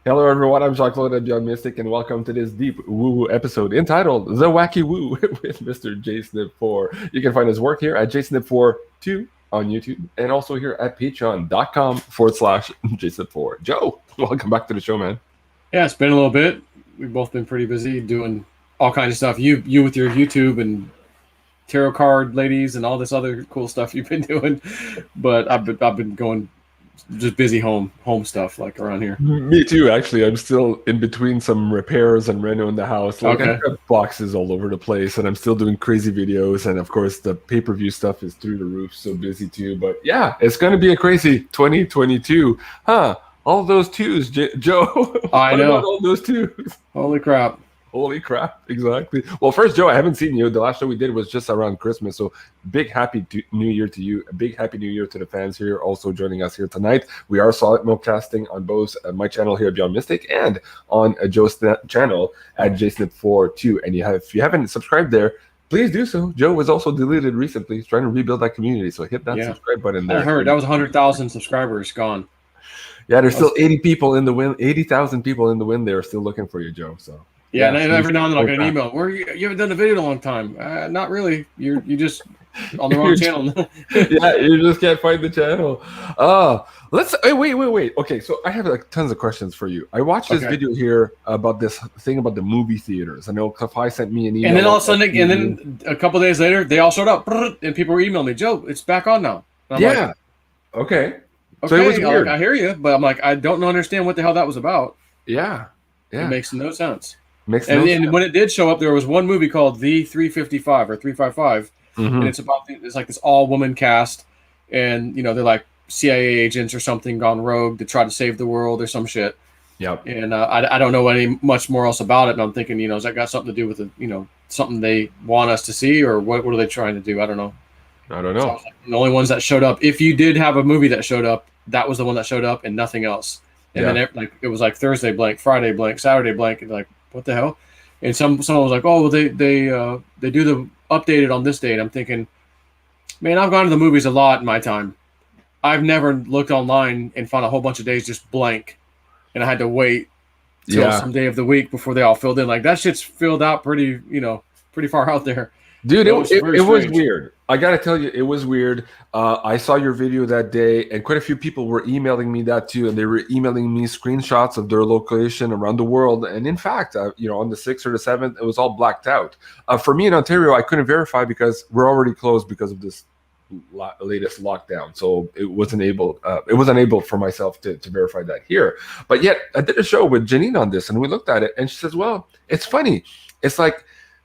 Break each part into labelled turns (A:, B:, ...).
A: Hello, everyone. I'm Jean-Claude BeyondMystic, and welcome to this deep woo-woo episode entitled "The Wacky Woo" with Mr. JSNIP4. You can find his work here at JSNIP4 2 on YouTube, and also here at patreon.com/JSNIP4. Joe, welcome back to the show, man.
B: Yeah, it's been a little bit. We've both been pretty busy doing all kinds of stuff. You with your YouTube and tarot card ladies and all this other cool stuff you've been doing, but I've been going just busy home stuff like around here.
A: Me too, actually. I'm still in between some repairs and reno in the house. Like,
B: Okay.
A: I've got boxes all over the place, and I'm still doing crazy videos. And of course, the pay-per-view stuff is through the roof, so busy too. But yeah, it's going to be a crazy 2022. Huh? All those twos, Joe.
B: I
A: What
B: know.
A: about all those twos?
B: Holy crap.
A: Holy crap, exactly. Well, first, Joe, I haven't seen you. The last show we did was just around Christmas. So big happy New Year to you. A big happy New Year to the fans here also joining us here tonight. We are simulcasting on both my channel here, Beyond Mystic, and on Joe's channel at JSNIP4 too. And if you haven't subscribed there, please do so. Joe was also deleted recently. He's trying to rebuild that community. So hit that subscribe button there.
B: I heard that was 100,000 subscribers gone.
A: Yeah, there's still 80 people in the wind, 80,000 people in the wind there still looking for you, Joe. So
B: yeah, and every now and then I'll get an email. Where you haven't done a video in a long time. Not really. You just on the wrong channel.
A: Yeah, you just can't find the channel. Let's wait. Okay, so I have like tons of questions for you. I watched this video here about this thing about the movie theaters. I know Kafai sent me an email.
B: And then all of a sudden, and then a couple of days later, they all showed up, and people were emailing me, Joe, it's back on now.
A: And I'm like, okay.
B: So it was weird. I hear you, but I'm like, I don't understand what the hell that was about.
A: Yeah.
B: It makes no sense.
A: And
B: when it did show up, there was one movie called The 355 or 355, and it's about it's like this all-woman cast, and they're like CIA agents or something gone rogue to try to save the world or some shit.
A: Yep.
B: And I don't know much more else about it, and I'm thinking, has that got something to do with something they want us to see, or what are they trying to do? I don't know.
A: I don't know.
B: So the only ones that showed up, if you did have a movie that showed up, that was the one that showed up and nothing else. And then it was like Thursday blank, Friday blank, Saturday blank, and like, what the hell? And someone was like, oh, well, they do the updated on this date. I'm thinking, man, I've gone to the movies a lot in my time. I've never looked online and found a whole bunch of days just blank, and I had to wait till some day of the week before they all filled in. Like, that shit's filled out pretty far out there.
A: Dude, it was weird. I gotta tell you, it was weird. I saw your video that day, and quite a few people were emailing me that too, and they were emailing me screenshots of their location around the world. And in fact, on the 6th or the 7th, it was all blacked out. For me in Ontario, I couldn't verify because we're already closed because of this latest lockdown. So it wasn't able for myself to verify that here. But yet, I did a show with Janine on this, and we looked at it, and she says, "Well, it's funny. It's like."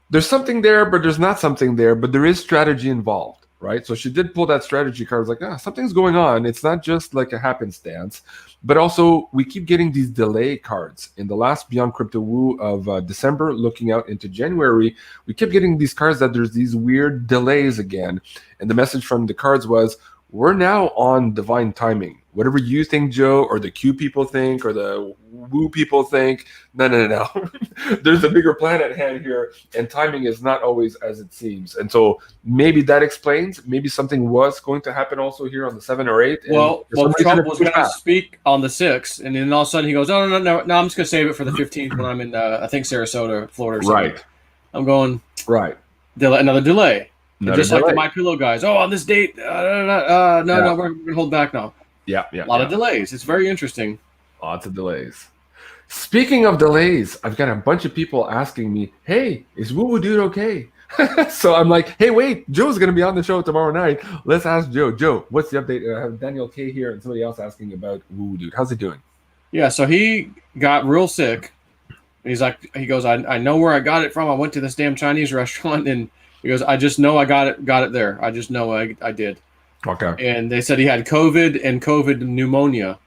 A: There's something there, but there's not something there, but there is strategy involved, right? So she did pull that strategy card. It's like, something's going on. It's not just like a happenstance, but also we keep getting these delay cards. In the last Beyond Crypto Woo of December, looking out into January, we kept getting these cards that there's these weird delays again. And the message from the cards was, we're now on divine timing. Whatever you think, Joe, or the Q people think, or the Woo people think, no. There's a bigger plan at hand here, and timing is not always as it seems. And so maybe that explains, maybe something was going to happen also here on the 7 or 8.
B: Well, Trump was going to speak on the 6th, and then all of a sudden he goes, no, I'm just going to save it for the 15th when I'm in, I think, Sarasota, Florida or something. Right. I'm going,
A: right.
B: Another delay. Just like the My Pillow guys. Oh, on this date, no, we're going to hold back now.
A: Yeah.
B: A lot of delays. It's very interesting.
A: Lots of delays. Speaking of delays, I've got a bunch of people asking me, hey, is Woo Woo Dude okay? So I'm like, hey, wait, Joe's going to be on the show tomorrow night. Let's ask Joe. Joe, what's the update? I have Daniel K here and somebody else asking about Woo Woo Dude. How's he doing?
B: Yeah, so he got real sick. He goes, I know where I got it from. I went to this damn Chinese restaurant, and he goes, I just know I got it there. I just know I did.
A: Okay.
B: And they said he had COVID and COVID pneumonia.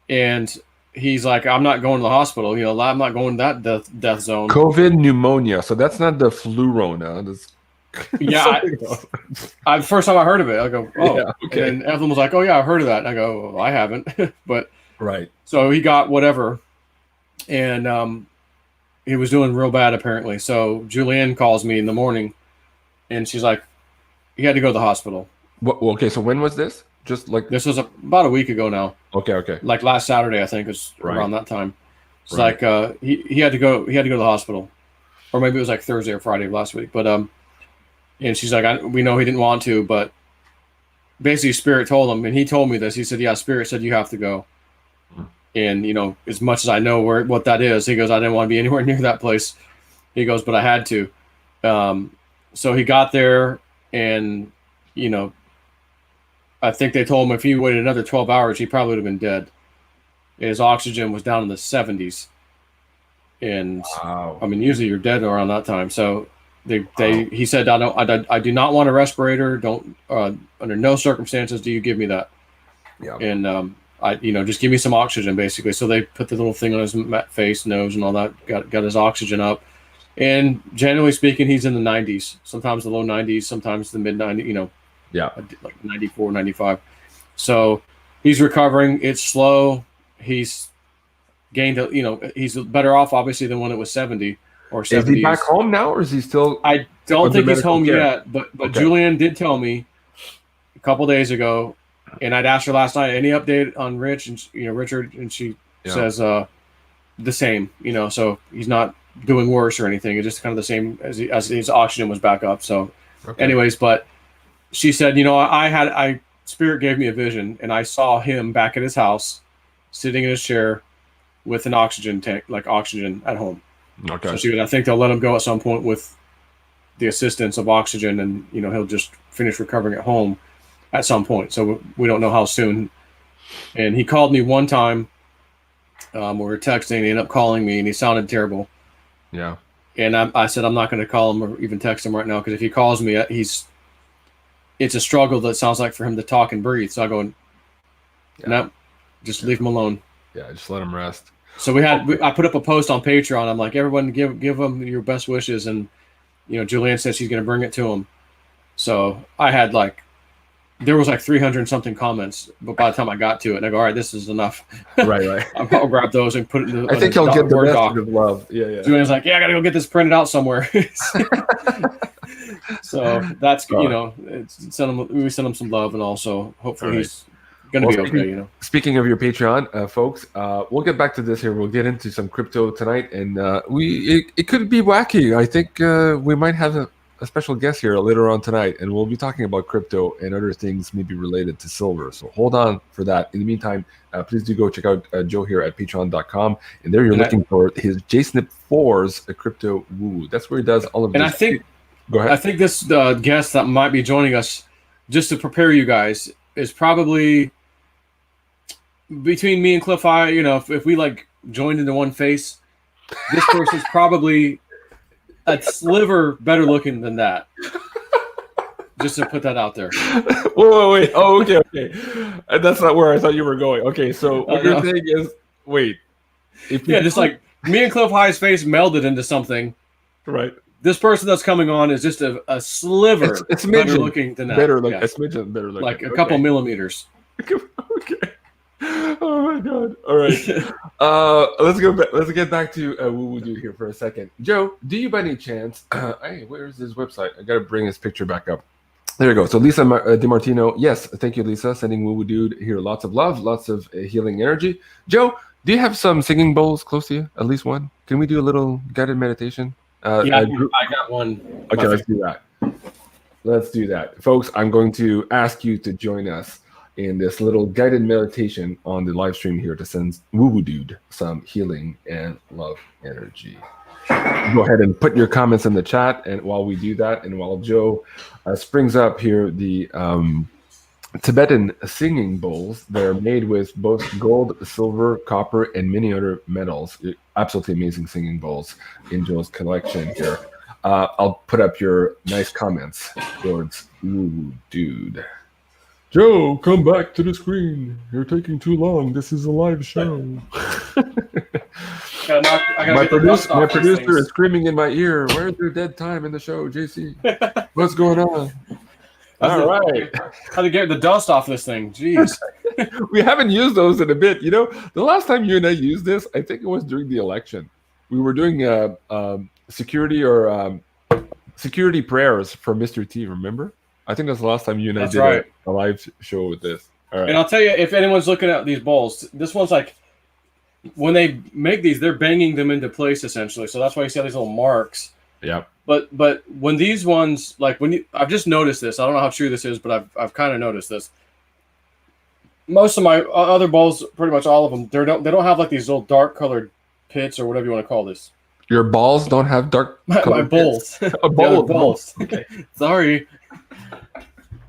B: And he's like, I'm not going to the hospital. I'm not going to that death zone.
A: COVID pneumonia. So that's not the flu-rona. That's
B: yeah. First time I heard of it, I go, oh. Yeah, okay. And Evelyn was like, oh, yeah, I've heard of that. And I go, well, I haven't. But
A: right.
B: So he got whatever. And he was doing real bad, apparently. So Julianne calls me in the morning, and she's like, he had to go to the hospital.
A: Okay, so when was this? Just like
B: this was about a week ago now.
A: Okay.
B: Like last Saturday, I think, was around that time. It's
A: Right.
B: like he had to go. He had to go to the hospital, or maybe it was like Thursday or Friday of last week. But and she's like, we know he didn't want to, but basically, Spirit told him, and he told me this. He said, "Yeah, Spirit said you have to go." And as much as I know what that is, he goes, "I didn't want to be anywhere near that place." He goes, "But I had to." So he got there, and I think they told him if he waited another 12 hours, he probably would have been dead. His oxygen was down in the 70s. And
A: wow.
B: I mean, usually you're dead around that time. So he said, I do not want a respirator. Don't, under no circumstances do you give me that.
A: Yeah.
B: And just give me some oxygen, basically. So they put the little thing on his face, nose, and all that, got his oxygen up. And generally speaking, he's in the 90s, sometimes the low 90s, sometimes the mid 90s,
A: yeah,
B: like 94, 95. So he's recovering. It's slow. He's gained, he's better off, obviously, than when it was 70 or 70s.
A: Is he back home now, or is he still?
B: I don't think he's home
A: care?
B: yet, but okay. Julianne did tell me a couple days ago, and I'd asked her last night, any update on Rich and Richard, and she says the same, so he's not doing worse or anything. It's just kind of the same as his oxygen was back up. So anyways, but she said, Spirit gave me a vision, and I saw him back at his house sitting in his chair with an oxygen tank, like oxygen at home.
A: Okay.
B: So she goes, I think they'll let him go at some point with the assistance of oxygen, and he'll just finish recovering at home at some point. So we don't know how soon. And he called me one time. We were texting. He ended up calling me, and he sounded terrible.
A: Yeah.
B: And I said, I'm not going to call him or even text him right now, because if he calls me, it's a struggle that sounds like for him to talk and breathe. So I go, no, just leave him alone.
A: Yeah, just let him rest.
B: So I put up a post on Patreon. I'm like, everyone give him your best wishes. And, Julianne said she's going to bring it to him. So I had there was 300 and something comments, but by the time I got to it, and I go, all right, this is enough.
A: Right.
B: I'll grab those and put it in
A: I think he'll get the message of love. Yeah.
B: Julian's like, yeah, I got to go get this printed out somewhere. So that's, we send him some love, and also hopefully he's going to be okay,
A: Speaking of your Patreon, folks, we'll get back to this here. We'll get into some crypto tonight, and it could be wacky. I think we might have a special guest here later on tonight, and we'll be talking about crypto and other things maybe related to silver. So hold on for that. In the meantime, please do go check out Joe here at patreon.com, and there you're looking for his JSNIP4's crypto woo. That's where he does all of this.
B: And I think,
A: go ahead.
B: I think this guest that might be joining us, just to prepare you guys, is probably between me and Cliff Eye. If we joined into one face, this person's probably a sliver better looking than that. Just to put that out there.
A: Wait. Oh, okay. And that's not where I thought you were going. Okay, so what you're saying is, wait.
B: Just like me and Cliff High's face melded into something.
A: Right.
B: This person that's coming on is just a sliver
A: it's
B: better looking than that.
A: Better, a smidgen better looking.
B: Like a couple millimeters.
A: Okay. Oh my God! All right, let's go back. Let's get back to Woo Woo Dude here for a second. Joe, do you by any chance? Hey, where's his website? I gotta bring his picture back up. There you go. So Lisa DiMartino, yes, thank you, Lisa. Sending Woo Woo Dude here. Lots of love, lots of healing energy. Joe, do you have some singing bowls close to you? At least one. Can we do a little guided meditation?
B: I got one.
A: Okay, let's do that. Let's do that, folks. I'm going to ask you to join us in this little guided meditation on the live stream here to send Woo Woo Dude some healing and love energy. Go ahead and put your comments in the chat, and while we do that, and while Joe springs up here the Tibetan singing bowls, they're made with both gold, silver, copper, and many other metals. Absolutely amazing singing bowls in Joe's collection here. I'll put up your nice comments towards Woo Woo Dude. Joe, come back to the screen. You're taking too long. This is a live show. My producer is screaming in my ear. Where's your dead time in the show, JC? What's going on? All right.
B: How to get the dust off this thing? Jeez.
A: We haven't used those in a bit. The last time you and I used this, I think it was during the election. We were doing security prayers for Mr. T. Remember? I think that's the last time you and I did a live show with this. All right.
B: And I'll tell you, if anyone's looking at these bowls, this one's like, when they make these, they're banging them into place essentially. So that's why you see all these little marks.
A: Yep.
B: But when these ones, like I've just noticed this. I don't know how true this is, but I've kind of noticed this. Most of my other bowls, pretty much all of them, they don't have like these little dark colored pits or whatever you want to call this.
A: Your balls don't have dark.
B: My bowls. Bowls. Okay. Sorry.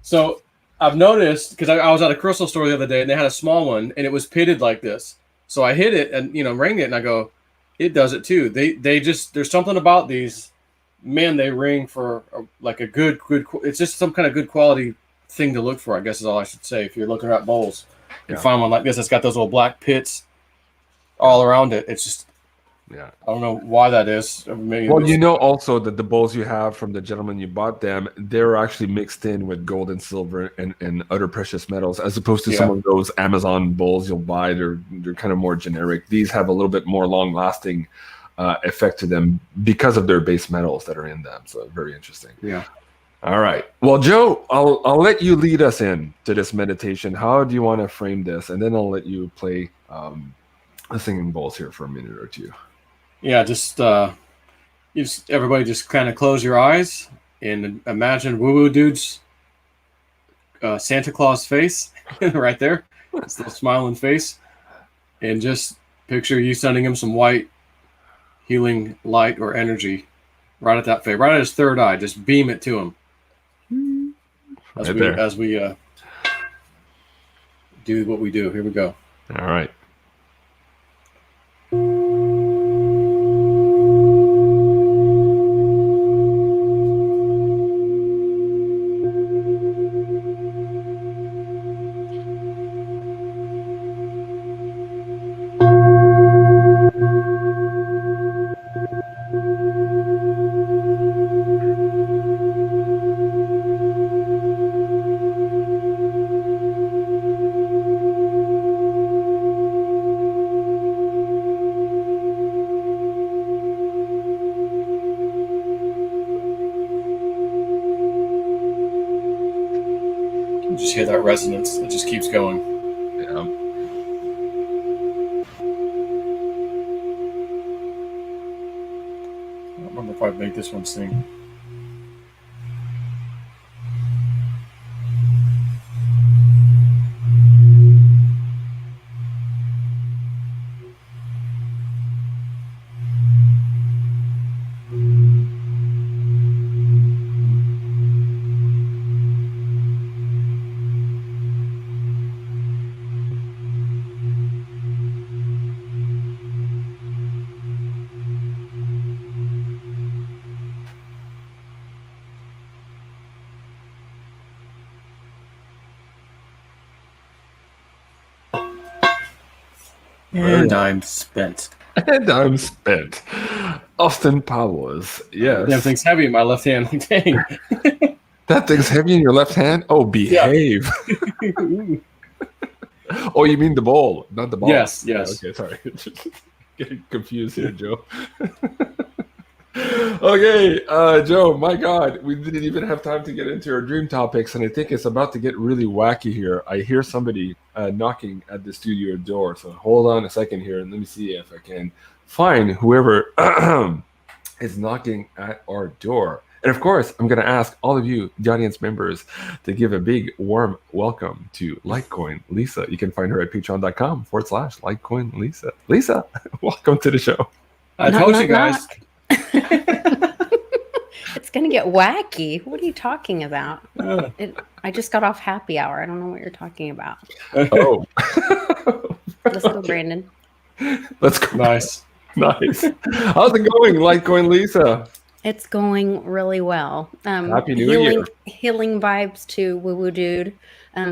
B: So I've noticed, because I was at a crystal store the other day and they had a small one and it was pitted like this. So I hit it and ring it and I go, it does it too. They just, there's something about these, man, they ring for like a good. It's just some kind of good quality thing to look for, I guess is all I should say. If you're looking at bowls, you find one like this, it's got those little black pits all around it. It's just, I don't know why that is. Maybe
A: also that the bowls you have from the gentleman you bought them, they're actually mixed in with gold and silver and other precious metals, as opposed to some of those Amazon bowls you'll buy. They're kind of more generic. These have a little bit more long-lasting effect to them because of their base metals that are in them. So very interesting.
B: Yeah.
A: All right. Well, Joe, I'll let you lead us in to this meditation. How do you want to frame this? And then I'll let you play the singing bowls here for a minute or two.
B: Yeah, everybody just kind of close your eyes and imagine Woo-Woo Dude's Santa Claus face right there. This little smiling face. And just picture you sending him some white healing light or energy right at that face, right at his third eye. Just beam it to him. As we do what we do. Here we go.
A: All right.
B: Just hear that resonance. It just keeps going.
A: Yeah.
B: I don't remember if I'd make this one sing. And I'm spent.
A: And I'm spent. Austin Powers. Yes.
B: That thing's heavy in my left hand. Dang.
A: That thing's heavy in your left hand? Oh, behave.
B: Yeah.
A: Oh, you mean the bowl, not the ball.
B: Yes.
A: Okay, sorry. Getting confused here, Joe. Okay, Joe, my God, we didn't even have time to get into our dream topics, and I think it's about to get really wacky here. I hear somebody knocking at the studio door, so hold on a second here, and let me see if I can find whoever is knocking at our door. And of course, I'm going to ask all of you, the audience members, to give a big, warm welcome to Litecoin Lisa. You can find her at patreon.com/Litecoin Lisa. Lisa, welcome to the show.
B: I told you guys.
C: It's going to get wacky. What are you talking about? I just got off happy hour. I don't know what you're talking about.
A: Oh.
C: Let's go, Brandon.
A: Let's go.
B: Nice.
A: How's it going, Litecoin Lisa?
C: It's going really well.
A: Happy New Year.
C: Healing vibes to Woo Woo Dude.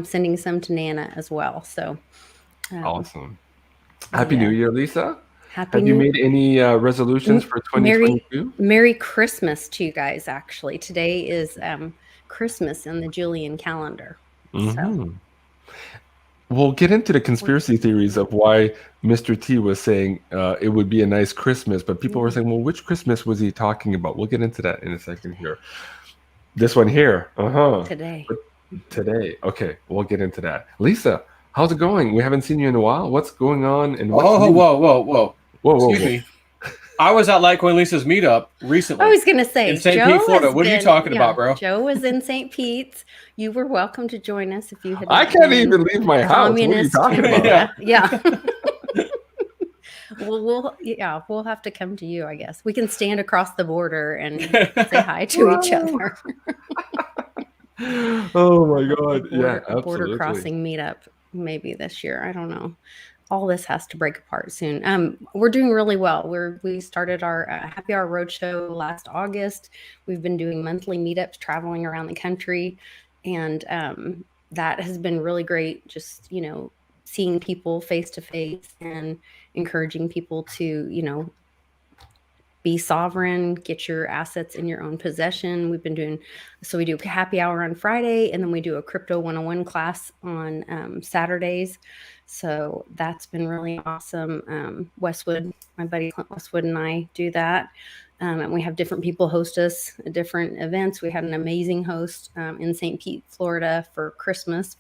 C: Sending some to Nana as well. So
A: awesome. Happy New Year, Lisa.
C: Have
A: you made any resolutions for 2022?
C: Merry Christmas to you guys, actually. Today is Christmas in the Julian calendar.
A: Mm-hmm.
C: So.
A: We'll get into the conspiracy theories of why Mr. T was saying it would be a nice Christmas, but people were saying, well, which Christmas was he talking about? We'll get into that in a second here. This one here.
C: Today.
A: today. Okay, we'll get into that. Lisa, how's it going? We haven't seen you in a while. What's going on? And what's
B: Oh,
A: new?
B: whoa.
A: Whoa.
B: Excuse me. I was at Litecoin Lisa's meetup recently.
C: I was going to say,
B: in St.
C: Joe
B: Pete, Florida.
C: has
B: What are you
C: been-
B: talking
C: yeah,
B: about, bro?
C: Joe was in St. Pete's. You were welcome to join us if you had.
A: I
C: not
A: can't
C: been.
A: even leave my house. What are you
C: Communist.
A: talking about?
B: Yeah.
C: We'll have to come to you, I guess. We can stand across the border and say hi to each other.
A: Oh my God. Yeah,
C: Border
A: absolutely.
C: crossing meetup maybe this year. I don't know. All this has to break apart soon. We're doing really well. We started our Happy Hour Roadshow last August. We've been doing monthly meetups, traveling around the country, and that has been really great. Just seeing people face to face and encouraging people to be sovereign, get your assets in your own possession. We do happy hour on Friday, and then we do a crypto 101 class on Saturdays. So that's been really awesome. Westwood, my buddy Clint Westwood and I do that. And we have different people host us at different events. We had an amazing host in St. Pete, Florida for Christmas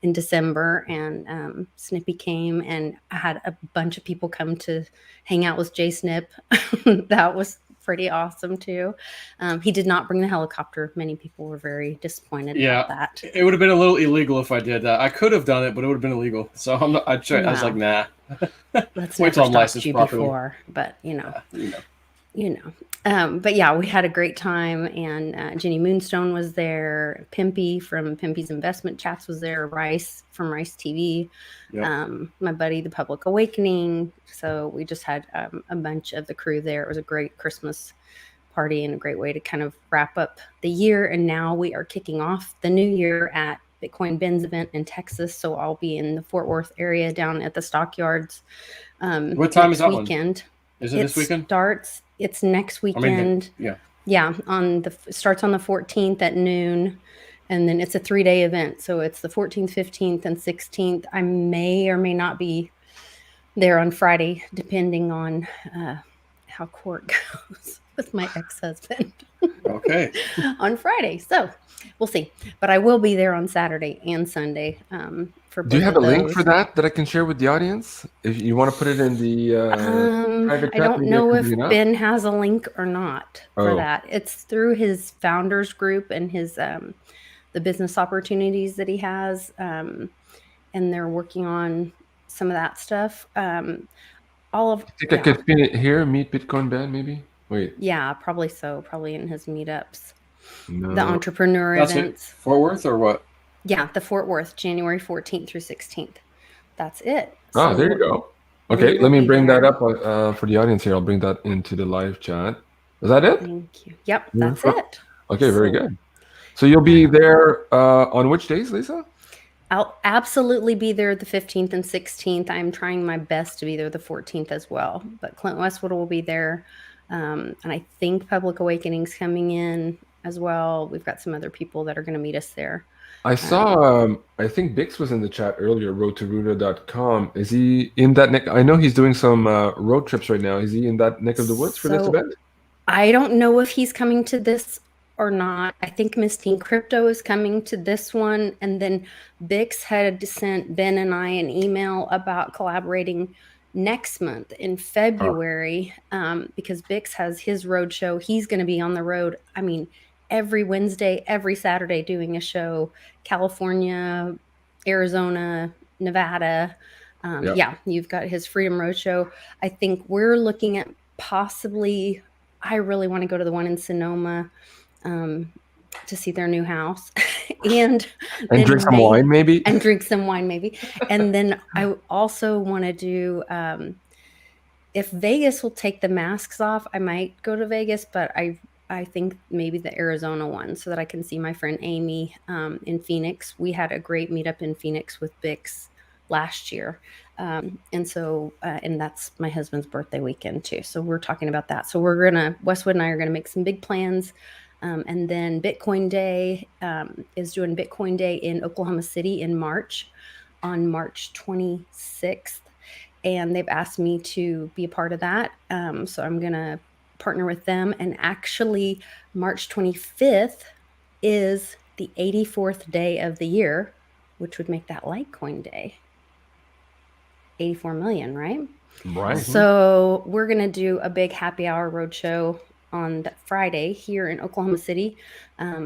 C: in December, and Snippy came, and I had a bunch of people come to hang out with JSNIP. That was pretty awesome too. He did not bring the helicopter. Many people were very disappointed about that.
B: It would have been a little illegal if I did that. I could have done it, but it would have been illegal. So I was like, nah.
C: Let's
B: Wait
C: never
B: till I'm
C: stopped
B: licensed
C: you
B: properly.
C: before, but but yeah, we had a great time, and Jenny Moonstone was there. Pimpy from Pimpy's Investment Chats was there. Rice from Rice TV.
B: Yep.
C: My buddy, The Public Awakening. So we just had a bunch of the crew there. It was a great Christmas party and a great way to kind of wrap up the year. And now we are kicking off the new year at Bitcoin Ben's event in Texas. So I'll be in the Fort Worth area down at the Stockyards.
B: What time is that
C: weekend?
B: Is it this weekend?
C: It's next weekend. Starts on the 14th at noon, and then it's a 3-day event. So it's the 14th, 15th, and 16th. I may or may not be there on Friday, depending on how court goes with my ex-husband.
B: Okay.
C: On Friday. So we'll see. But I will be there on Saturday and Sunday.
A: Do you have a link for that I can share with the audience? If you want to put it in the private chat,
C: I don't know if Ben has a link or not for that. It's through his founders group and his the business opportunities that he has, and they're working on some of that stuff.
A: I think I could pin it here. Meet Bitcoin Ben, maybe. Wait.
C: Yeah, probably so. Probably in his meetups.
A: No.
C: The entrepreneur
B: That's
C: events.
B: It? Fort Worth or what?
C: Yeah, the Fort Worth, January 14th through 16th. That's it.
A: So there you go. Okay, let me bring that up for the audience here. I'll bring that into the live chat. Is that it?
C: Thank you. Yep, that's it.
A: Okay, very good. So you'll be there on which days, Lisa?
C: I'll absolutely be there the 15th and 16th. I'm trying my best to be there the 14th as well. But Clint Westwood will be there. And I think Public Awakening's coming in as well. We've got some other people that are going to meet us there.
A: I saw, I think Bix was in the chat earlier, roadtoruta.com. Is he in that neck? I know he's doing some road trips right now. Is he in that neck of the woods for this event?
C: I don't know if he's coming to this or not. I think Miss Teen Crypto is coming to this one. And then Bix had sent Ben and I an email about collaborating next month in February, because Bix has his road show. He's going to be on the road. I mean, every Wednesday, every Saturday doing a show, California, Arizona, Nevada. Yeah, you've got his Freedom Roadshow. I think we're looking at possibly, I really want to go to the one in Sonoma to see their new house. and
A: drink some wine, maybe.
C: And drink some wine, maybe. And then I also want to do, if Vegas will take the masks off, I might go to Vegas, but I think maybe the Arizona one, so that I can see my friend Amy in Phoenix. We had a great meetup in Phoenix with Bix last year. And that's my husband's birthday weekend too. So we're talking about that. So Westwood and I are going to make some big plans. And then Bitcoin Day is doing Bitcoin Day in Oklahoma City in March, on March 26th. And they've asked me to be a part of that. So I'm going to partner with them. And actually March 25th is the 84th day of the year, which would make that Litecoin day. 84 million, right?
A: Right.
C: So we're going to do a big happy hour roadshow on that Friday here in Oklahoma City.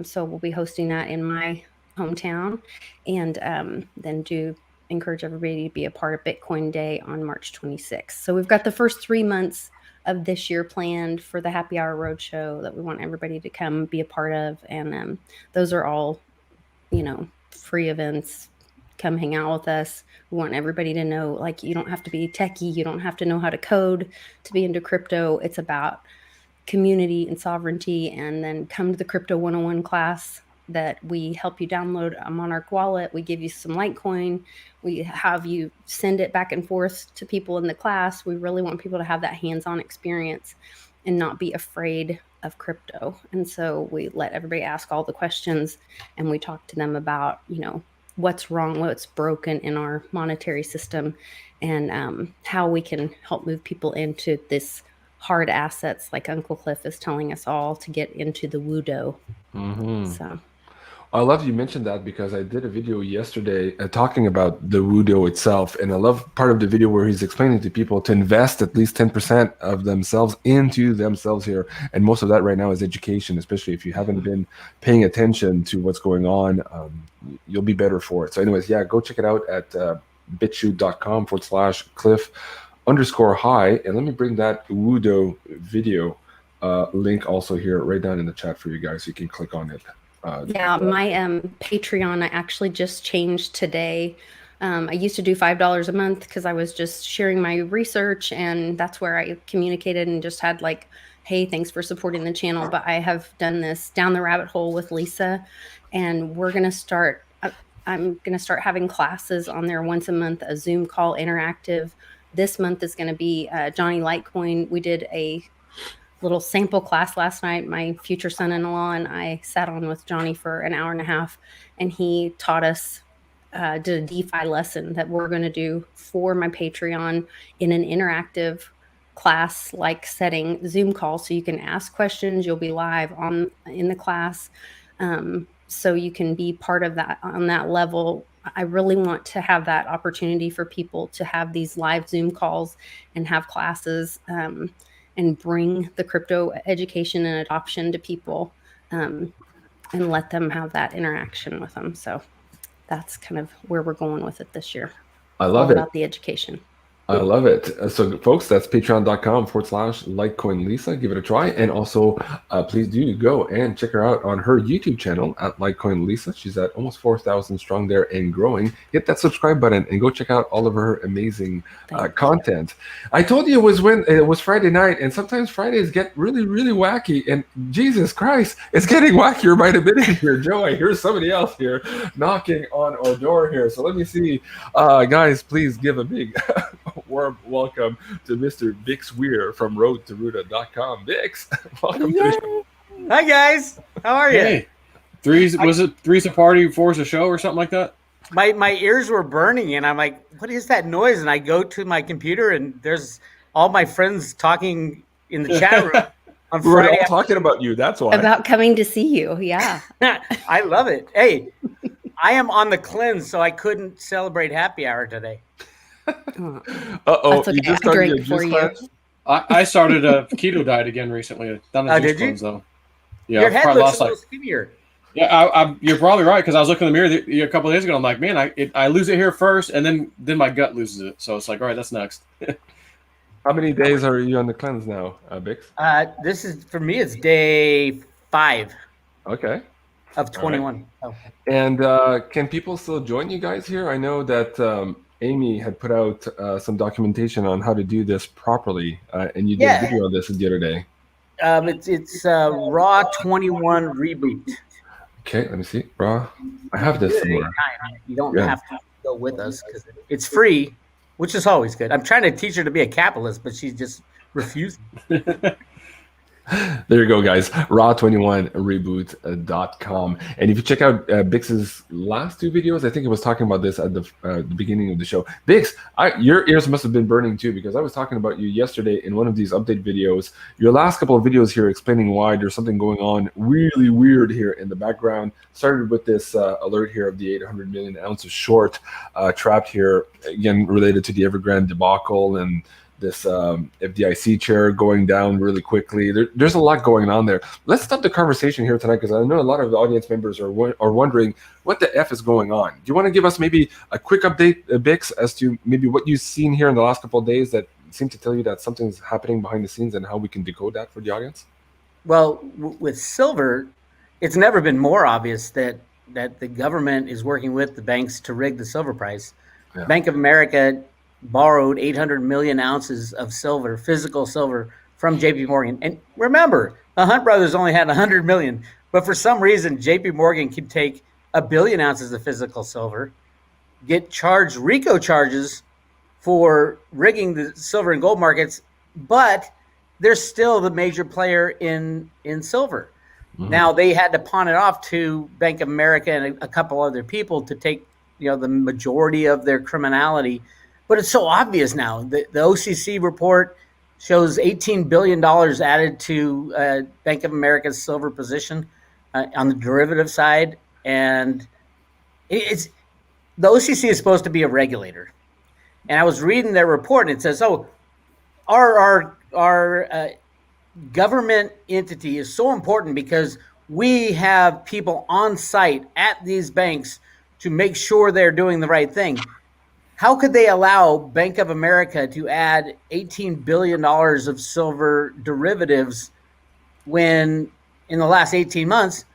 C: So we'll be hosting that in my hometown, and then encourage everybody to be a part of Bitcoin Day on March 26th. So we've got the first 3 months of this year planned for the happy hour roadshow that we want everybody to come be a part of. And those are all, free events. Come hang out with us. We want everybody to know, like, you don't have to be techie. You don't have to know how to code to be into crypto. It's about community and sovereignty. And then come to the Crypto 101 class that we help you download a Monarch wallet. We give you some Litecoin. We have you send it back and forth to people in the class. We really want people to have that hands-on experience and not be afraid of crypto. And so we let everybody ask all the questions, and we talk to them about, what's wrong, what's broken in our monetary system, and how we can help move people into this hard assets, like Uncle Cliff is telling us all to get into the Wudo. So
A: I love you mentioned that, because I did a video yesterday talking about the Wudo itself, and I love part of the video where he's explaining to people to invest at least 10% of themselves into themselves here, and most of that right now is education, especially if you haven't been paying attention to what's going on. You'll be better for it. So anyways, yeah, go check it out at bitshoot.com/Cliff_high, and let me bring that Wudo video link also here right down in the chat for you guys, so you can click on it.
C: My Patreon, I actually just changed today. I used to do $5 a month because I was just sharing my research, and that's where I communicated and just had like, hey, thanks for supporting the channel. But I have done this down the rabbit hole with Lisa, and we're going to start, I'm going to start having classes on there once a month, a Zoom call interactive. This month is going to be Johnny Litecoin. We did a little sample class last night. My future son-in-law and I sat on with Johnny for an hour and a half, and he taught us, did a DeFi lesson that we're going to do for my Patreon in an interactive class-like setting, Zoom call, so you can ask questions. You'll be live in the class, so you can be part of that on that level. I really want to have that opportunity for people to have these live Zoom calls and have classes, and bring the crypto education and adoption to people, and let them have that interaction with them. So that's kind of where we're going with it this year.
A: I love it.
C: About the education.
A: I love it. So folks, that's patreon.com/Litecoin Lisa. Give it a try. And also, please do go and check her out on her YouTube channel at Litecoin Lisa. She's at almost 4,000 strong there and growing. Hit that subscribe button and go check out all of her amazing content. I told you it was Friday night, and sometimes Fridays get really, really wacky. And Jesus Christ, it's getting wackier by the minute here. Joe, I hear somebody else here knocking on our door here. So let me see. Guys, please give a big warm welcome to Mr. Bix Weir from roadtoruta.com. Bix, welcome to the show.
D: Hi guys, how are you?
B: Hey, three's a party, four's a show, or something like that?
D: My ears were burning, and I'm like, what is that noise? And I go to my computer, and there's all my friends talking in the chat room on
A: We're
D: Friday.
A: all talking about you. That's why.
C: About coming to see you. Yeah.
D: I love it. Hey, I am on the cleanse, so I couldn't celebrate happy hour today.
C: That's okay.
A: You just started your
C: for
A: juice
C: you.
A: cleanse?
B: I started a keto diet again recently. Done a juice
D: did you?
B: cleanse, though. Yeah,
D: Your head
B: probably
D: looks
B: lost
D: a little skinnier.
B: Yeah, you're probably right, because I was looking in the mirror a couple of days ago. I'm like, man, I lose it here first, and then my gut loses it. So it's like, all right, that's next.
A: How many days are you on the cleanse now, Bix?
D: This is, for me, it's day 5
A: Okay.
D: of 21.
A: Right. And can people still join you guys here? I know that Amy had put out some documentation on how to do this properly, and you did a video on this the other day.
D: It's Raw 21 reboot.
A: Okay, let me see. Raw. I have this somewhere.
D: You don't have to go with us because it's free, which is always good. I'm trying to teach her to be a capitalist, but she's just refusing.
A: There you go, guys. Raw21reboot.com. And if you check out Bix's last two videos, I think he was talking about this at the beginning of the show. Bix, your ears must have been burning too, because I was talking about you yesterday in one of these update videos. Your last couple of videos here explaining why there's something going on really weird here in the background. Started with this alert here of the 800 million ounces short trapped here, again, related to the Evergrande debacle and this FDIC chair going down really quickly. There's a lot going on there. Let's start the conversation here tonight, because I know a lot of the audience members are wondering what the F is going on. Do you want to give us maybe a quick update, Bix, as to maybe what you've seen here in the last couple of days that seem to tell you that something's happening behind the scenes and how we can decode that for the audience?
D: Well, with silver, it's never been more obvious that the government is working with the banks to rig the silver price. Yeah. Bank of America borrowed 800 million ounces of silver, physical silver, from JP Morgan. And remember, the Hunt brothers only had 100 million, but for some reason, JP Morgan could take 1 billion ounces of physical silver, get charged RICO charges for rigging the silver and gold markets, but they're still the major player in silver. Mm-hmm. Now, they had to pawn it off to Bank of America and a couple other people to take, the majority of their criminality. But it's so obvious now. The OCC report shows $18 billion added to Bank of America's silver position on the derivative side. And the OCC is supposed to be a regulator. And I was reading their report, and it says, our government entity is so important because we have people on site at these banks to make sure they're doing the right thing. How could they allow Bank of America to add $18 billion of silver derivatives when, in the last 18 months,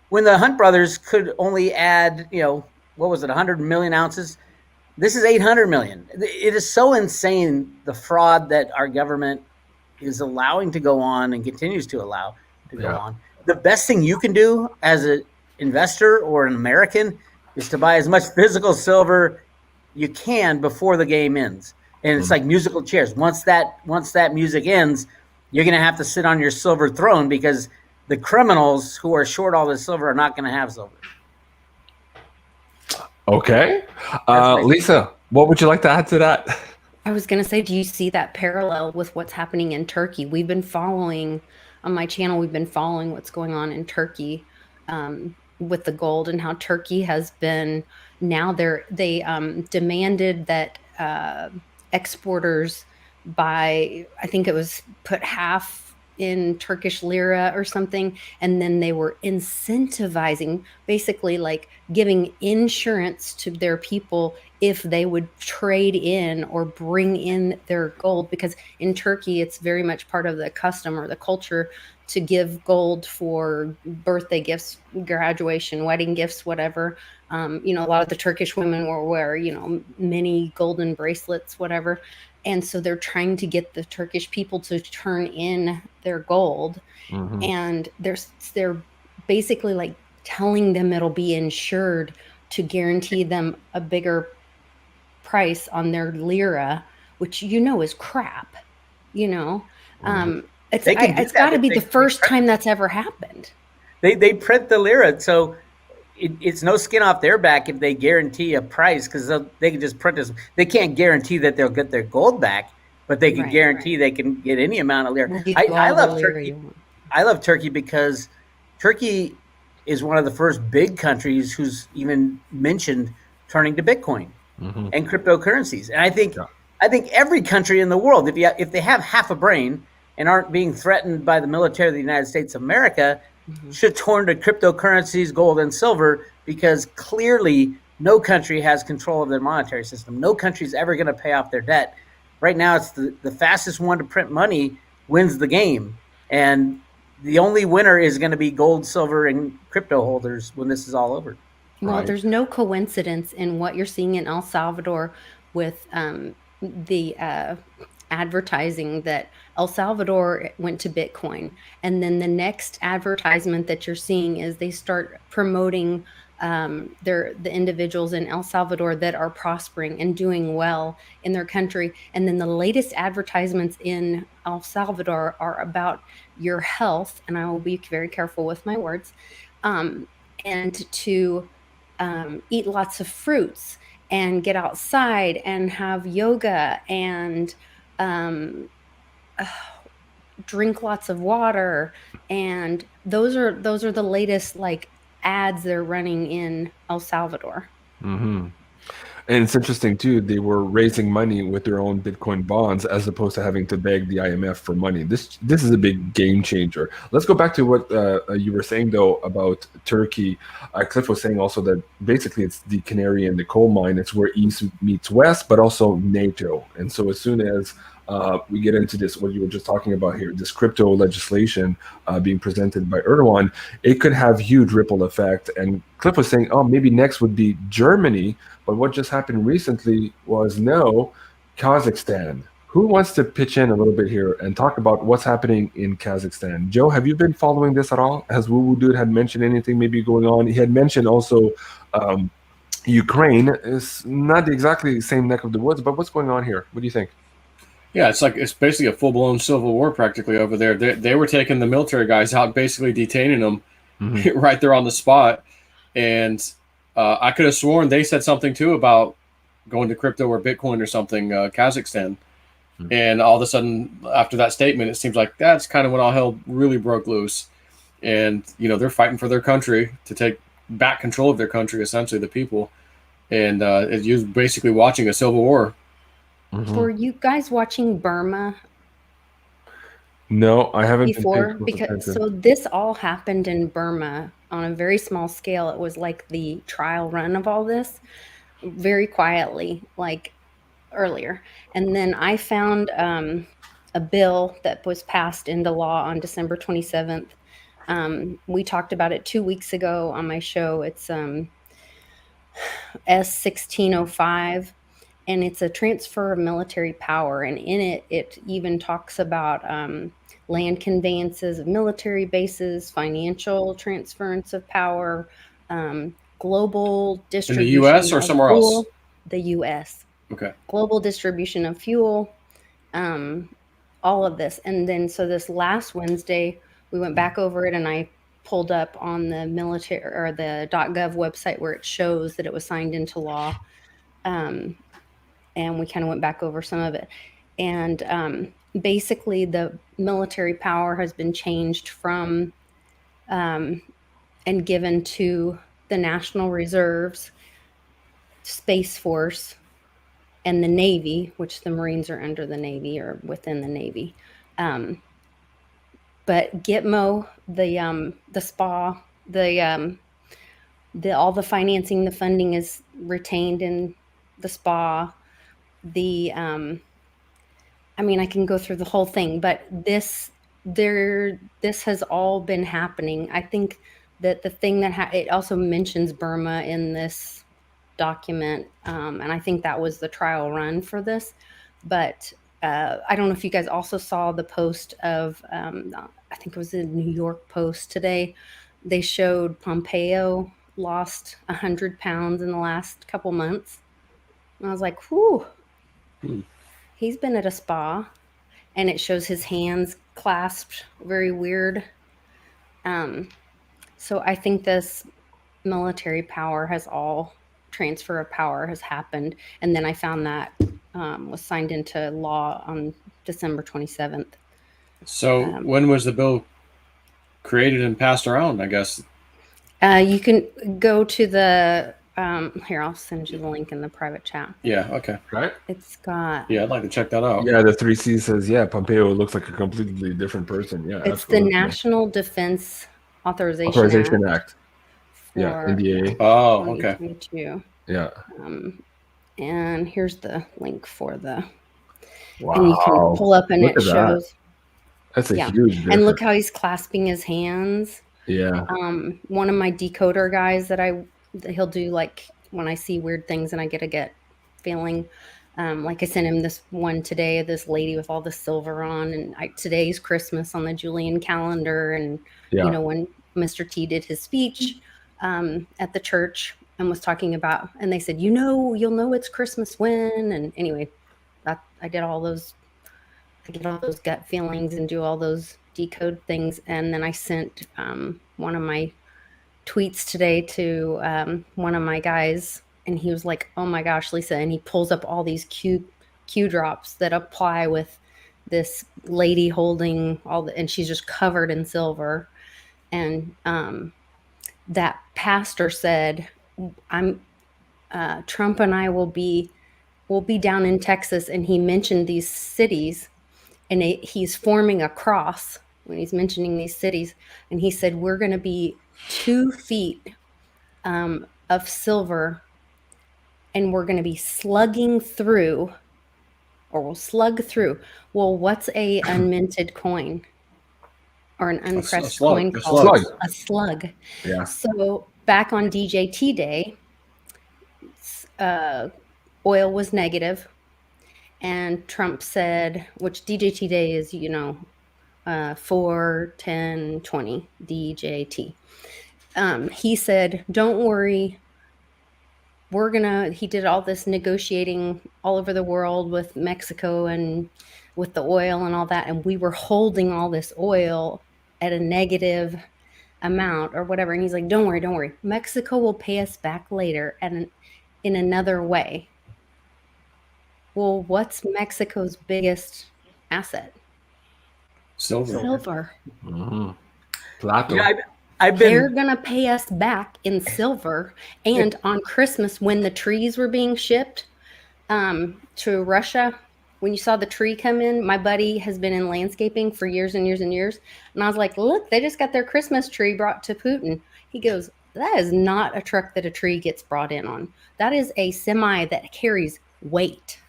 D: when the Hunt brothers could only add, 100 million ounces? This is 800 million. It is so insane, the fraud that our government is allowing to go on and continues to allow to go on. The best thing you can do as an investor or an American is to buy as much physical silver you can before the game ends. And it's like musical chairs. Once that music ends, you're going to have to sit on your silver throne, because the criminals who are short all this silver are not going to have silver.
A: Okay. Lisa, what would you like to add to that?
C: I was going to say, do you see that parallel with what's happening in Turkey? We've been following, on my channel, we've been following what's going on in Turkey with the gold, and how Turkey has been, now they demanded that exporters buy, I think it was put half in Turkish lira or something, and then they were incentivizing, basically like giving insurance to their people if they would trade in or bring in their gold, because in Turkey it's very much part of the custom or the culture to give gold for birthday gifts, graduation, wedding gifts, whatever. A lot of the Turkish women will wear, many golden bracelets, whatever. And so they're trying to get the Turkish people to turn in their gold. Mm-hmm. And they're basically like telling them it'll be insured to guarantee them a bigger price on their lira, which is crap. Mm-hmm. It's got to be the first time that's ever happened.
D: They print the lira, so it's no skin off their back if they guarantee a price, because they can just print this. They can't guarantee that they'll get their gold back, but they can guarantee they can get any amount of lira. I love Turkey. I love Turkey because Turkey is one of the first big countries who's even mentioned turning to Bitcoin and cryptocurrencies. And I think every country in the world, if they have half a brain and aren't being threatened by the military of the United States of America, should turn to cryptocurrencies, gold and silver, because clearly no country has control of their monetary system. No country's ever going to pay off their debt. Right now, it's the fastest one to print money wins the game. And the only winner is going to be gold, silver, and crypto holders when this is all over.
C: Well, there's no coincidence in what you're seeing in El Salvador with the advertising that El Salvador went to Bitcoin. And then the next advertisement that you're seeing is they start promoting they're the individuals in El Salvador that are prospering and doing well in their country. And then the latest advertisements in El Salvador are about your health, and I will be very careful with my words, and to eat lots of fruits and get outside and have yoga and drink lots of water. And those are the latest like ads they're running in El Salvador.
A: Mm-hmm. And it's interesting too, they were raising money with their own Bitcoin bonds as opposed to having to beg the IMF for money. This is a big game changer. Let's go back to what you were saying though about Turkey. Cliff was saying also that basically it's the canary in the coal mine. It's where East meets West, but also NATO. And so as soon as we get into this, what you were just talking about here, this crypto legislation being presented by Erdogan, it could have huge ripple effect. And Cliff was saying, oh, maybe next would be Germany. But what just happened recently was Kazakhstan. Who wants to pitch in a little bit here and talk about what's happening in Kazakhstan? Joe, have you been following this at all? Has Woo Woo Dude had mentioned anything maybe going on? He had mentioned also Ukraine is not exactly the same neck of the woods, but what's going on here? What do you think?
B: Yeah, it's basically a full-blown civil war practically over there. They were taking the military guys out, basically detaining them right there on the spot. And I could have sworn they said something too about going to crypto or Bitcoin or something, Kazakhstan. And all of a sudden, after that statement, it seems like that's kind of when all hell really broke loose. And, they're fighting for their country to take back control of their country, essentially, the people. And you're basically watching a civil war.
C: Were you guys watching Burma?
A: No, I haven't
C: before, because so this all happened in Burma on a very small scale. It was like the trial run of all this, very quietly, like earlier. And then I found a bill that was passed into law on December 27th. We talked about it 2 weeks ago on my show. It's S1605. And it's a transfer of military power. And in it, it even talks about land conveyances of military bases, financial transference of power, global distribution.
B: In the U.S. or somewhere else?
C: The U.S.
B: Okay.
C: Global distribution of fuel, all of this. And then so this last Wednesday, we went back over it and I pulled up on the military or the .gov website where it shows that it was signed into law. And we kind of went back over some of it. And basically the military power has been changed from and given to the National Reserves, Space Force, and the Navy, which the Marines are under the Navy or within the Navy. But Gitmo, the SPA, all the financing, the funding is retained in the SPA. I can go through the whole thing, but this has all been happening. I think that the thing that it also mentions Burma in this document, and I think that was the trial run for this. But I don't know if you guys also saw the post of, I think it was the New York Post today. They showed Pompeo lost 100 pounds in the last couple months. And I was like, whew. He's been at a spa, and it shows his hands clasped, very weird. So I think this military power transfer of power has happened. And then I found that was signed into law on December 27th.
B: So when was the bill created and passed around, I guess?
C: You can go to the... here, I'll send you the link in the private chat.
B: Yeah, okay.
A: Right?
C: It's got...
B: Yeah, I'd like to check that out.
A: Yeah, the 3C says, Pompeo looks like a completely different person. Yeah,
C: it's absolutely. The National Defense Authorization
A: Act. Yeah, NDA.
B: Oh, okay.
A: Yeah.
C: And here's the link for the...
A: Wow.
C: And you can pull up and it shows...
A: That's a huge difference.
C: And look how he's clasping his hands.
A: Yeah.
C: One of my decoder guys he'll do, like, when I see weird things and I get a gut feeling, like I sent him this one today, this lady with all the silver on, and today's Christmas on the Julian calendar, and when Mr. T did his speech, at the church and was talking about, and they said, you'll know it's Christmas when, and anyway, I get all those gut feelings and do all those decode things. And then I sent one of my tweets today to one of my guys, and he was like, oh my gosh, Lisa, and he pulls up all these Q drops that apply with this lady holding and she's just covered in silver. And that pastor said, Trump and I will be down in Texas, and he mentioned these cities, and he's forming a cross when he's mentioning these cities, and he said, we're going to be 2 feet of silver, and we're going to be slugging through, or we'll slug through. Well, what's a unminted coin or an unpressed coin called? A slug.
A: Yeah.
C: So back on DJT day, oil was negative, and Trump said, which DJT day is, 4, 10, 20 DJT. He said, don't worry, he did all this negotiating all over the world with Mexico and with the oil and all that, and we were holding all this oil at a negative amount or whatever. And he's like, don't worry, Mexico will pay us back later and in another way. Well, what's Mexico's biggest asset? Silver.
A: Mm-hmm. Plato.
C: They're going to pay us back in silver. And on Christmas, when the trees were being shipped to Russia, when you saw the tree come in, my buddy has been in landscaping for years and years and years. And I was like, look, they just got their Christmas tree brought to Putin. He goes, that is not a truck that a tree gets brought in on. That is a semi that carries weight,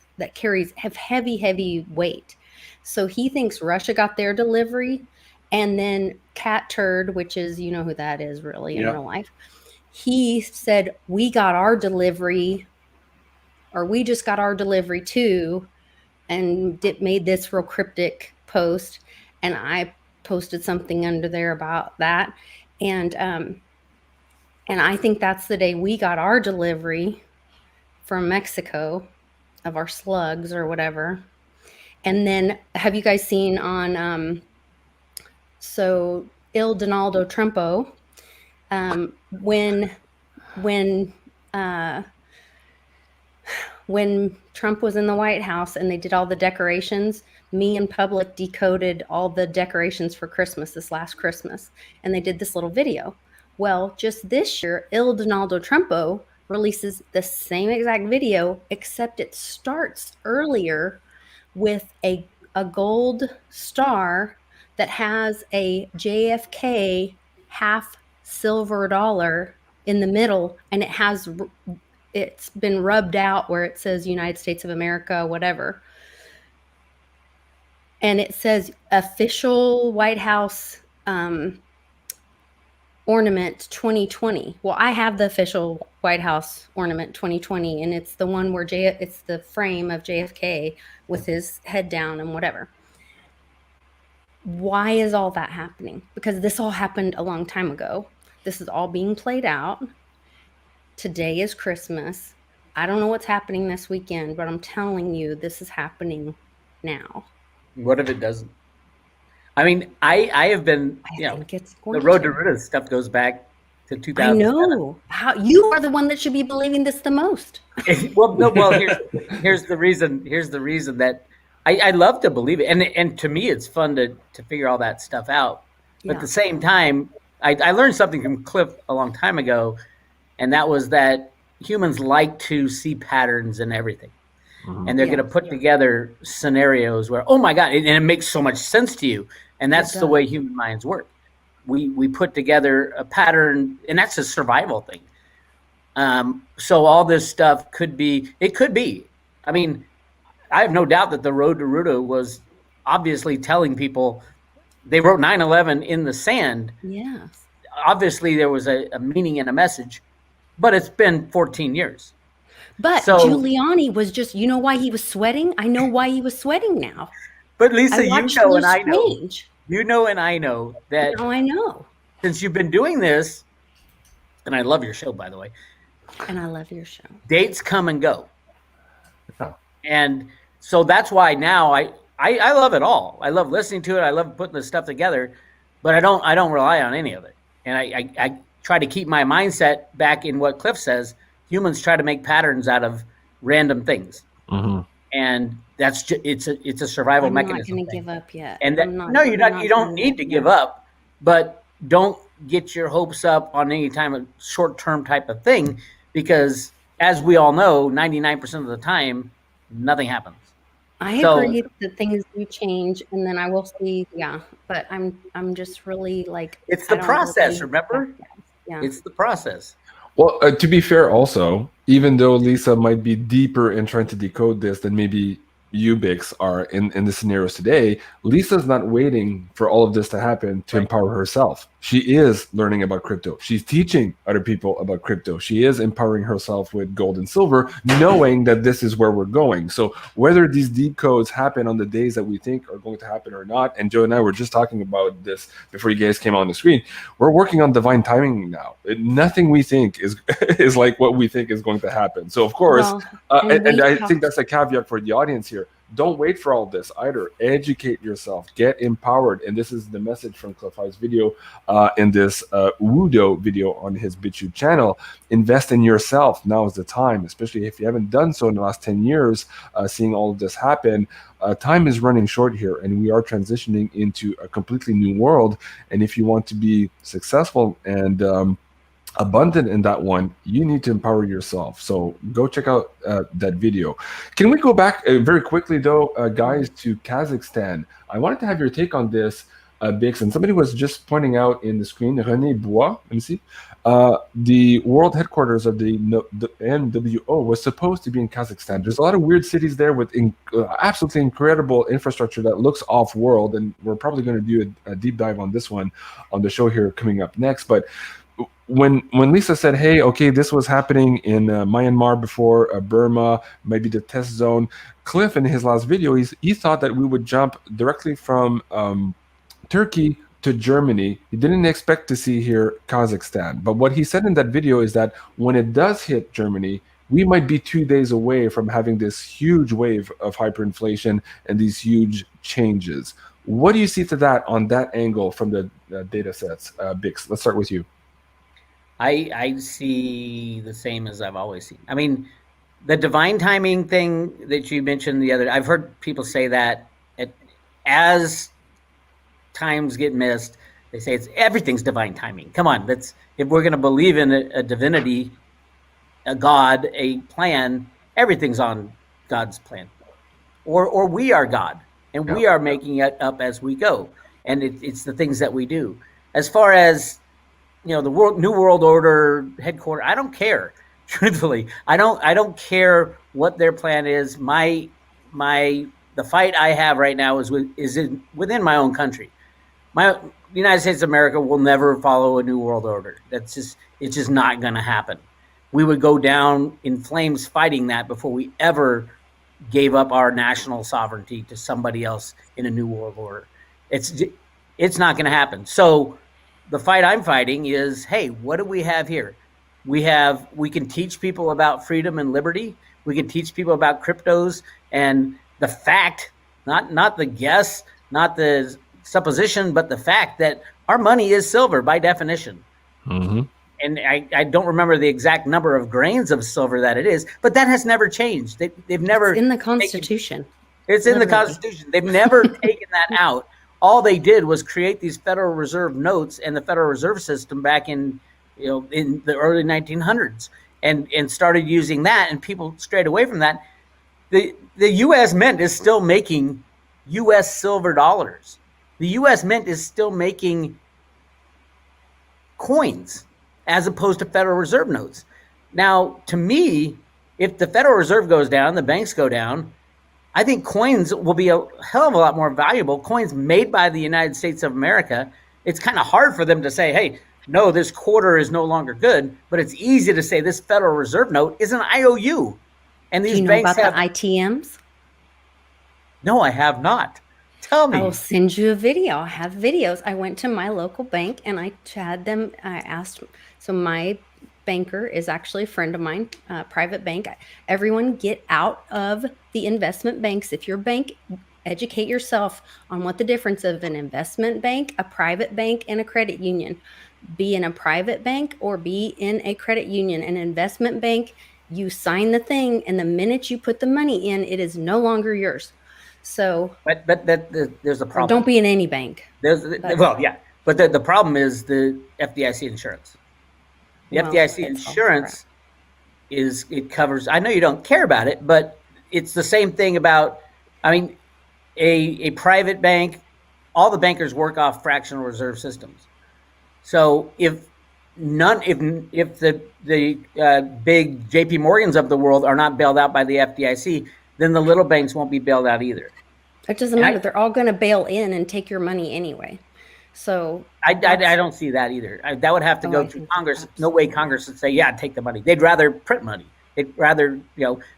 C: have heavy weight. So he thinks Russia got their delivery, and then Cat Turd, which is, you know who that is really in real life, he said, we got our delivery, or we just got our delivery too, and made this real cryptic post, and I posted something under there about that, and I think that's the day we got our delivery from Mexico of our slugs or whatever. And then have you guys seen on so Il Donaldo Trumpo, when Trump was in the White House and they did all the decorations, me and public decoded all the decorations for Christmas this last Christmas, and they did this little video. Well, just this year, Il Donaldo Trumpo releases the same exact video, except it starts earlier with a gold star that has a JFK half silver dollar in the middle, and it's been rubbed out where it says United States of America, whatever. And it says official White House ornament 2020. Well, I have the official White House ornament 2020, and it's the one where it's the frame of JFK with his head down and whatever. Why is all that happening? Because this all happened a long time ago. This is all being played out. Today is Christmas. I don't know what's happening this weekend, but I'm telling you, this is happening now.
D: What if it doesn't? I mean, I have been, the Road to Ruta stuff goes back to 2000.
C: I know. How you are the one that should be believing this the most.
D: Here's the reason. Here's the reason that I love to believe it, and to me, it's fun to figure all that stuff out. But at the same time, I learned something from Cliff a long time ago, and that was that humans like to see patterns in everything. Mm-hmm. And they're going to put together scenarios where, oh my God, and it makes so much sense to you. And that's the way human minds work. We put together a pattern, and that's a survival thing. So all this stuff could be. I mean, I have no doubt that the Road to Ruta was obviously telling people, they wrote 9/11 in the sand.
C: Yes.
D: Obviously, there was a meaning and a message, but it's been 14 years.
C: But Giuliani was just, you know why he was sweating? I know why he was sweating now.
D: But Lisa, you know and I know.
C: Change.
D: You know and I know that.
C: Oh, I know.
D: Since you've been doing this, and I love your show, by the way.
C: And I love your show.
D: Dates come and go.
A: Yeah.
D: And so that's why now I love it all. I love listening to it. I love putting the stuff together, but I don't rely on any of it. And I try to keep my mindset back in what Cliff says. Humans try to make patterns out of random things.
A: Mm-hmm.
D: And that's it's a survival mechanism.
C: I'm not going to give up yet.
D: And you don't need to give up, but don't get your hopes up on any time of short-term type of thing, because as we all know, 99% of the time, nothing happens.
C: I agree that things do change, and then I will see. Yeah, but I'm just really like,
D: it's the process. Remember,
C: yeah,
D: it's the process.
A: Well, to be fair, also, even though Lisa might be deeper in trying to decode this than maybe you, Bix, are in the scenarios today, Lisa's not waiting for all of this to happen to empower herself. She is learning about crypto. She's teaching other people about crypto. She is empowering herself with gold and silver, knowing that this is where we're going. So whether these decodes happen on the days that we think are going to happen or not, and Joe and I were just talking about this before you guys came on the screen, we're working on divine timing now. Nothing we think is is like what we think is going to happen. So of course, and I think that's a caveat for the audience here. Don't wait for all this either. Educate yourself, get empowered. And this is the message from Cliff High's video in this Wudo video on his BitChute channel. Invest in yourself. Now is the time, especially if you haven't done so in the last 10 years, seeing all of this happen. Time is running short here, and we are transitioning into a completely new world. And if you want to be successful and abundant in that one, you need to empower yourself. So go check out that video. Can we go back very quickly though, guys, to Kazakhstan? I wanted to have your take on this, Bix, and somebody was just pointing out in the screen, René Bois, let me see, the world headquarters of the NWO was supposed to be in Kazakhstan. There's a lot of weird cities there with absolutely incredible infrastructure that looks off-world, and we're probably going to do a deep dive on this one on the show here coming up next. But when Lisa said, hey, okay, this was happening in Myanmar before, Burma, maybe the test zone, Cliff in his last video, he thought that we would jump directly from Turkey to Germany. He didn't expect to see here Kazakhstan. But what he said in that video is that when it does hit Germany, we might be 2 days away from having this huge wave of hyperinflation and these huge changes. What do you see to that on that angle from the data sets? Bix, let's start with you.
D: I see the same as I've always seen. I mean, the divine timing thing that you mentioned I've heard people say that as times get missed, they say everything's divine timing. Come on, if we're going to believe in a divinity, a God, a plan, everything's on God's plan, or we are God, and we are making it up as we go, and it's the things that we do. As far as the New World Order headquarters, I don't care. Truthfully, I don't care what their plan is. The fight I have right now is within my own country. The United States of America will never follow a New World Order. It's just not going to happen. We would go down in flames fighting that before we ever gave up our national sovereignty to somebody else in a New World Order. It's not going to happen. So the fight I'm fighting is, hey, what do we have here? We can teach people about freedom and liberty. We can teach people about cryptos and the fact, not the guess, not the supposition, but the fact that our money is silver by definition.
A: Mm-hmm.
D: And I don't remember the exact number of grains of silver that it is, but that has never changed. They've never.
C: It's in the Constitution.
D: It's in the Constitution. They've never taken that out. All they did was create these Federal Reserve notes and the Federal Reserve System back in the early 1900s, and started using that, and people strayed away from that. The U.S. Mint is still making U.S. silver dollars. The U.S. Mint is still making coins as opposed to Federal Reserve notes. Now, to me, if the Federal Reserve goes down, the banks go down, I think coins will be a hell of a lot more valuable. Coins made by the United States of America. It's kind of hard for them to say, hey, no, this quarter is no longer good, but it's easy to say this Federal Reserve note is an IOU. And these
C: Do you know
D: banks
C: about the ITMs?
D: No, I have not. Tell me.
C: I will send you a video. I have videos. I went to my local bank and I had them. I asked. So my banker is actually a friend of mine, private bank. Everyone get out of the investment banks. If your bank, educate yourself on what the difference of an investment bank, a private bank, and a credit union. Be in a private bank or be in a credit union. An investment bank, you sign the thing, and the minute you put the money in, it is no longer yours. So,
D: but there's a problem.
C: Don't be in any bank.
D: But the problem is the FDIC insurance. The FDIC insurance it covers. I know you don't care about it, but it's the same thing about. I mean, a private bank, all the bankers work off fractional reserve systems. So if the big JP Morgans of the world are not bailed out by the FDIC, then the little banks won't be bailed out either.
C: It doesn't matter. They're all going to bail in and take your money anyway. So
D: I don't see that either. That would have to go through Congress. No way Congress would say, yeah, take the money. They'd rather print money. They'd rather,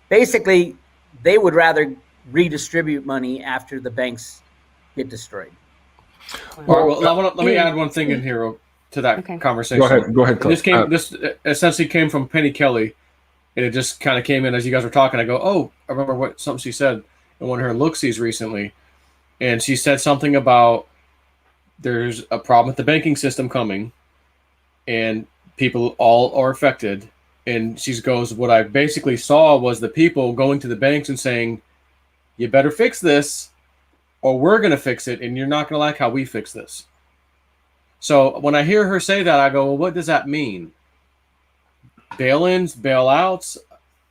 D: basically they would rather redistribute money after the banks get destroyed.
B: Well, let me add one thing in here to that conversation.
A: Go ahead.
B: This essentially came from Penny Kelly, and it just kind of came in as you guys were talking. I go, oh, I remember something she said in one of her look-sees recently, and she said something about there's a problem with the banking system coming, and people all are affected. And she goes, what I basically saw was the people going to the banks and saying, you better fix this, or we're going to fix it, and you're not going to like how we fix this. So when I hear her say that, I go, well, what does that mean? Bail-ins, bail-outs?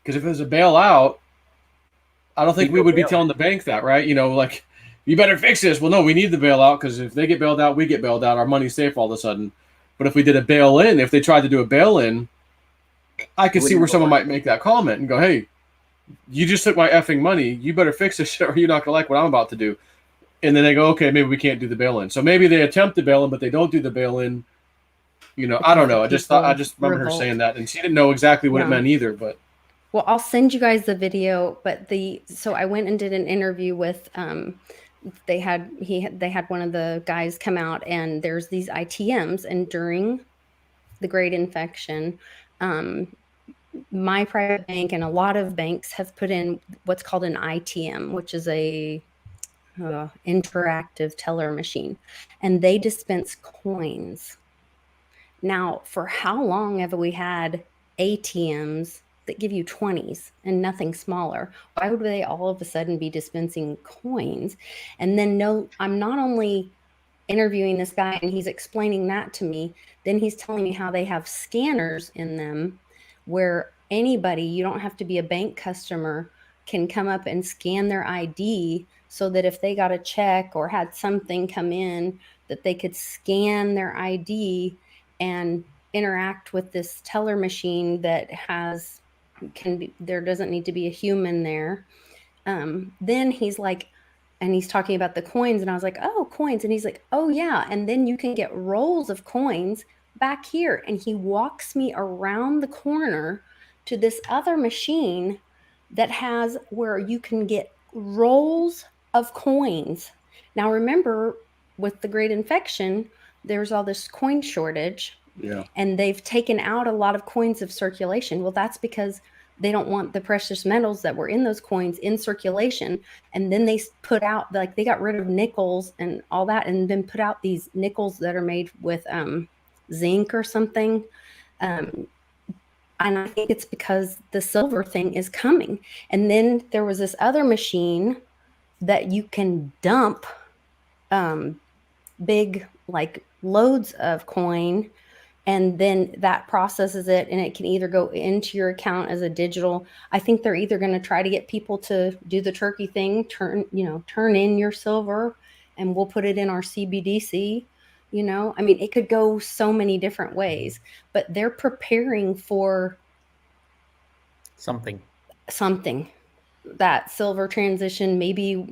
B: Because if it was a bailout, I don't think we would be telling the bank that, right? Like, you better fix this. Well, no, we need the bailout because if they get bailed out, we get bailed out. Our money's safe all of a sudden. But if we did a bail-in, if they tried to do a bail-in, I could see where someone might make that comment and go, hey, you just took my effing money. You better fix this shit or you're not going to like what I'm about to do. And then they go, okay, maybe we can't do the bail-in. So maybe they attempt the bail-in, but they don't do the bail-in. I don't know. I just remember her saying that, and she didn't know exactly what it meant either. But
C: well, I'll send you guys the video. But so I went and did an interview with they had one of the guys come out, and there's these ITMs, and during the Great Infection, my private bank and a lot of banks have put in what's called an ITM, which is a interactive teller machine, and they dispense coins. Now, for how long have we had ATMs that give you 20s and nothing smaller? Why would they all of a sudden be dispensing coins? And then I'm not only interviewing this guy and he's explaining that to me, then he's telling me how they have scanners in them where anybody, you don't have to be a bank customer, can come up and scan their ID so that if they got a check or had something come in, that they could scan their ID and interact with this teller machine that there doesn't need to be a human there. Then he's like, and he's talking about the coins, and I was like, oh, coins. And he's like, oh yeah. And then you can get rolls of coins back here. And he walks me around the corner to this other machine that has where you can get rolls of coins. Now, remember, with the Great Infection, there's all this coin shortage.
B: Yeah.
C: And they've taken out a lot of coins of circulation. Well, that's because they don't want the precious metals that were in those coins in circulation. And then they put out, like, they got rid of nickels and all that, and then put out these nickels that are made with zinc or something. And I think it's because the silver thing is coming. And then there was this other machine that you can dump big, like, loads of coin, and then that processes it, and it can either go into your account as a digital. I think they're either going to try to get people to do the turkey thing, turn in your silver, and we'll put it in our CBDC. I mean, it could go so many different ways, but they're preparing for
D: something.
C: That silver transition, maybe,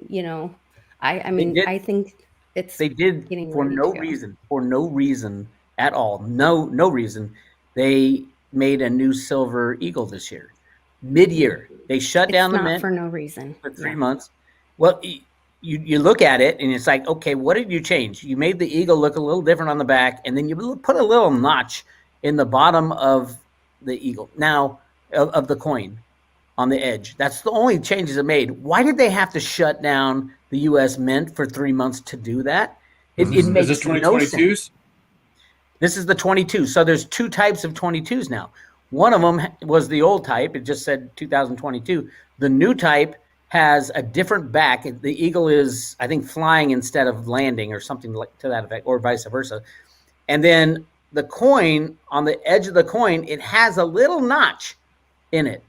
C: I think
D: they did for no reason at all. No reason. They made a new silver eagle this year. Mid-year. They shut down the mint
C: for no reason.
D: For 3 months. Well, you look at it and it's like, okay, what did you change? You made the eagle look a little different on the back, and then you put a little notch in the bottom of the eagle, now of the coin on the edge. That's the only changes it made. Why did they have to shut down the U.S. Mint for 3 months to do that? It makes
B: is this
D: no
B: 2022s?
D: sense. This is the 22. So there's two types of 22s now. One of them was the old type. It just said 2022. The new type has a different back. The eagle is, I think, flying instead of landing or something like to that effect, or vice versa. And then the coin, on the edge of the coin, it has a little notch in it.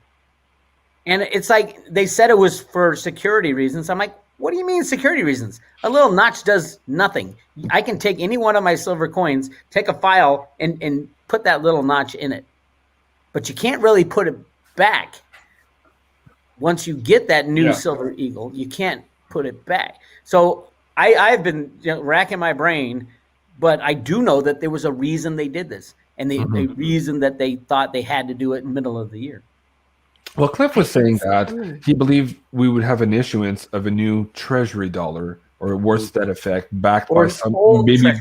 D: And it's like they said it was for security reasons. I'm like, what do you mean security reasons? A little notch does nothing. I can take any one of my silver coins, take a file, and put that little notch in it. But you can't really put it back. Once you get that new silver eagle, you can't put it back. So I've been racking my brain, but I do know that there was a reason they did this, and the reason that they thought they had to do it in the middle of the year.
A: Well, Cliff was saying that he believed we would have an issuance of a new treasury dollar, or worse that effect, backed by some maybe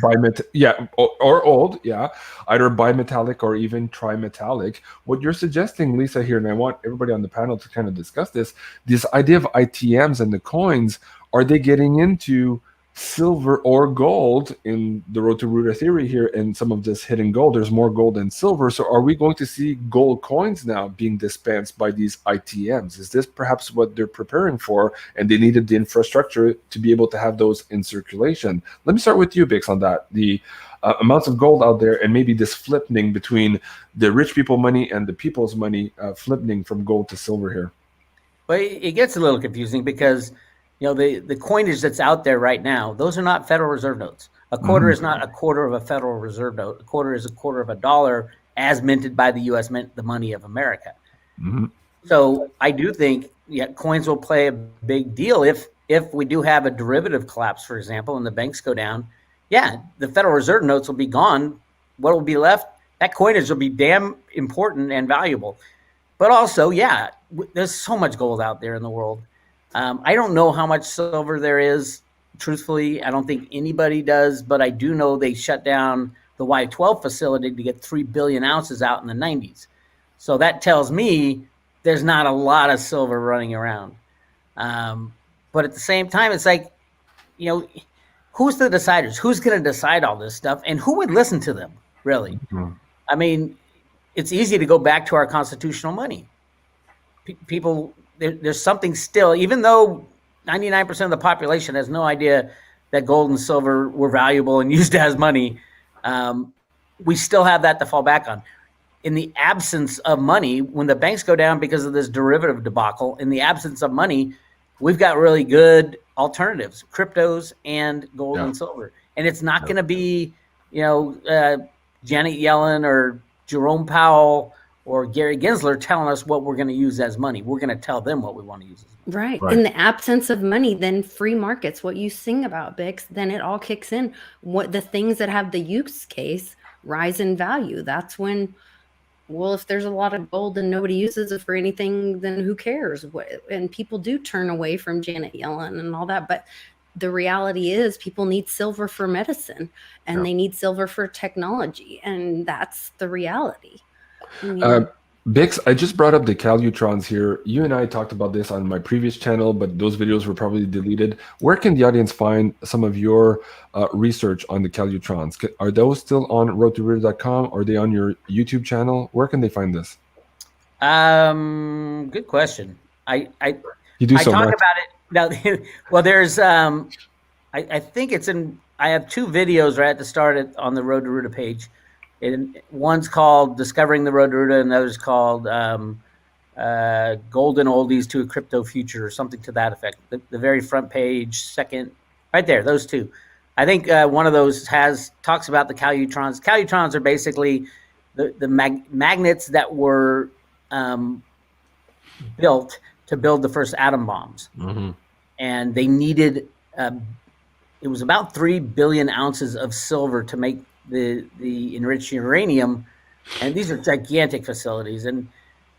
A: or old, either bimetallic or even trimetallic. What you're suggesting, Lisa, here, and I want everybody on the panel to kind of discuss this idea of ITMs and the coins, are they getting into silver or gold in the Road to Ruta theory here, and some of this hidden gold? There's more gold than silver. So are we going to see gold coins now being dispensed by these ITMs? Is this perhaps what they're preparing for, and they needed the infrastructure to be able to have those in circulation? Let me start with you, Bix, on that. The amounts of gold out there, and maybe this flipping between the rich people money and the people's money, flipping from gold to silver here.
D: But it gets a little confusing because the coinage that's out there right now, those are not Federal Reserve notes. A quarter is not a quarter of a Federal Reserve note. A quarter is a quarter of a dollar as minted by the U.S. Mint, the money of America. So I do think coins will play a big deal if we do have a derivative collapse, for example, and the banks go down. The Federal Reserve notes will be gone. What will be left? That coinage will be damn important and valuable. But also, there's so much gold out there in the world. I don't know how much silver there is. Truthfully, I don't think anybody does, but I do know they shut down the Y12 facility to get 3 billion ounces out in the 90s. So that tells me there's not a lot of silver running around. But at the same time, it's like, who's the deciders? Who's going to decide all this stuff? And who would listen to them, really? I mean, it's easy to go back to our constitutional money. People... There's something still, even though 99% of the population has no idea that gold and silver were valuable and used as money, we still have that to fall back on. In the absence of money, when the banks go down because of this derivative debacle, in the absence of money, we've got really good alternatives, cryptos and gold and silver. And it's not going to be, Janet Yellen or Jerome Powell or Gary Gensler telling us what we're going to use as money. We're going to tell them what we want to use as money.
C: Right. In the absence of money, then free markets, what you sing about, Bix, then it all kicks in. What the things that have the use case rise in value. That's when, if there's a lot of gold and nobody uses it for anything, then who cares? And people do turn away from Janet Yellen and all that. But the reality is people need silver for medicine, and they need silver for technology. And that's the reality.
A: Bix, I just brought up the Calutrons here. You and I talked about this on my previous channel, but those videos were probably deleted. Where can the audience find some of your research on the Calutrons? Are those still on roadtoruta.com? Are they on your YouTube channel? Where can they find this?
D: Good question.
A: You do so
D: talk
A: much
D: about it now. Well, there's I think it's in. I have two videos right at the start on the Road to Ruta page. And one's called Discovering the Road to Ruta, and the other's called Golden Oldies to a Crypto Future, or something to that effect. The very front page, second, right there, those two. I think one of those talks about the Calutrons. Calutrons are basically the magnets that were built to build the first atom bombs. And they needed, it was about 3 billion ounces of silver to make the enriched uranium, and these are gigantic facilities. And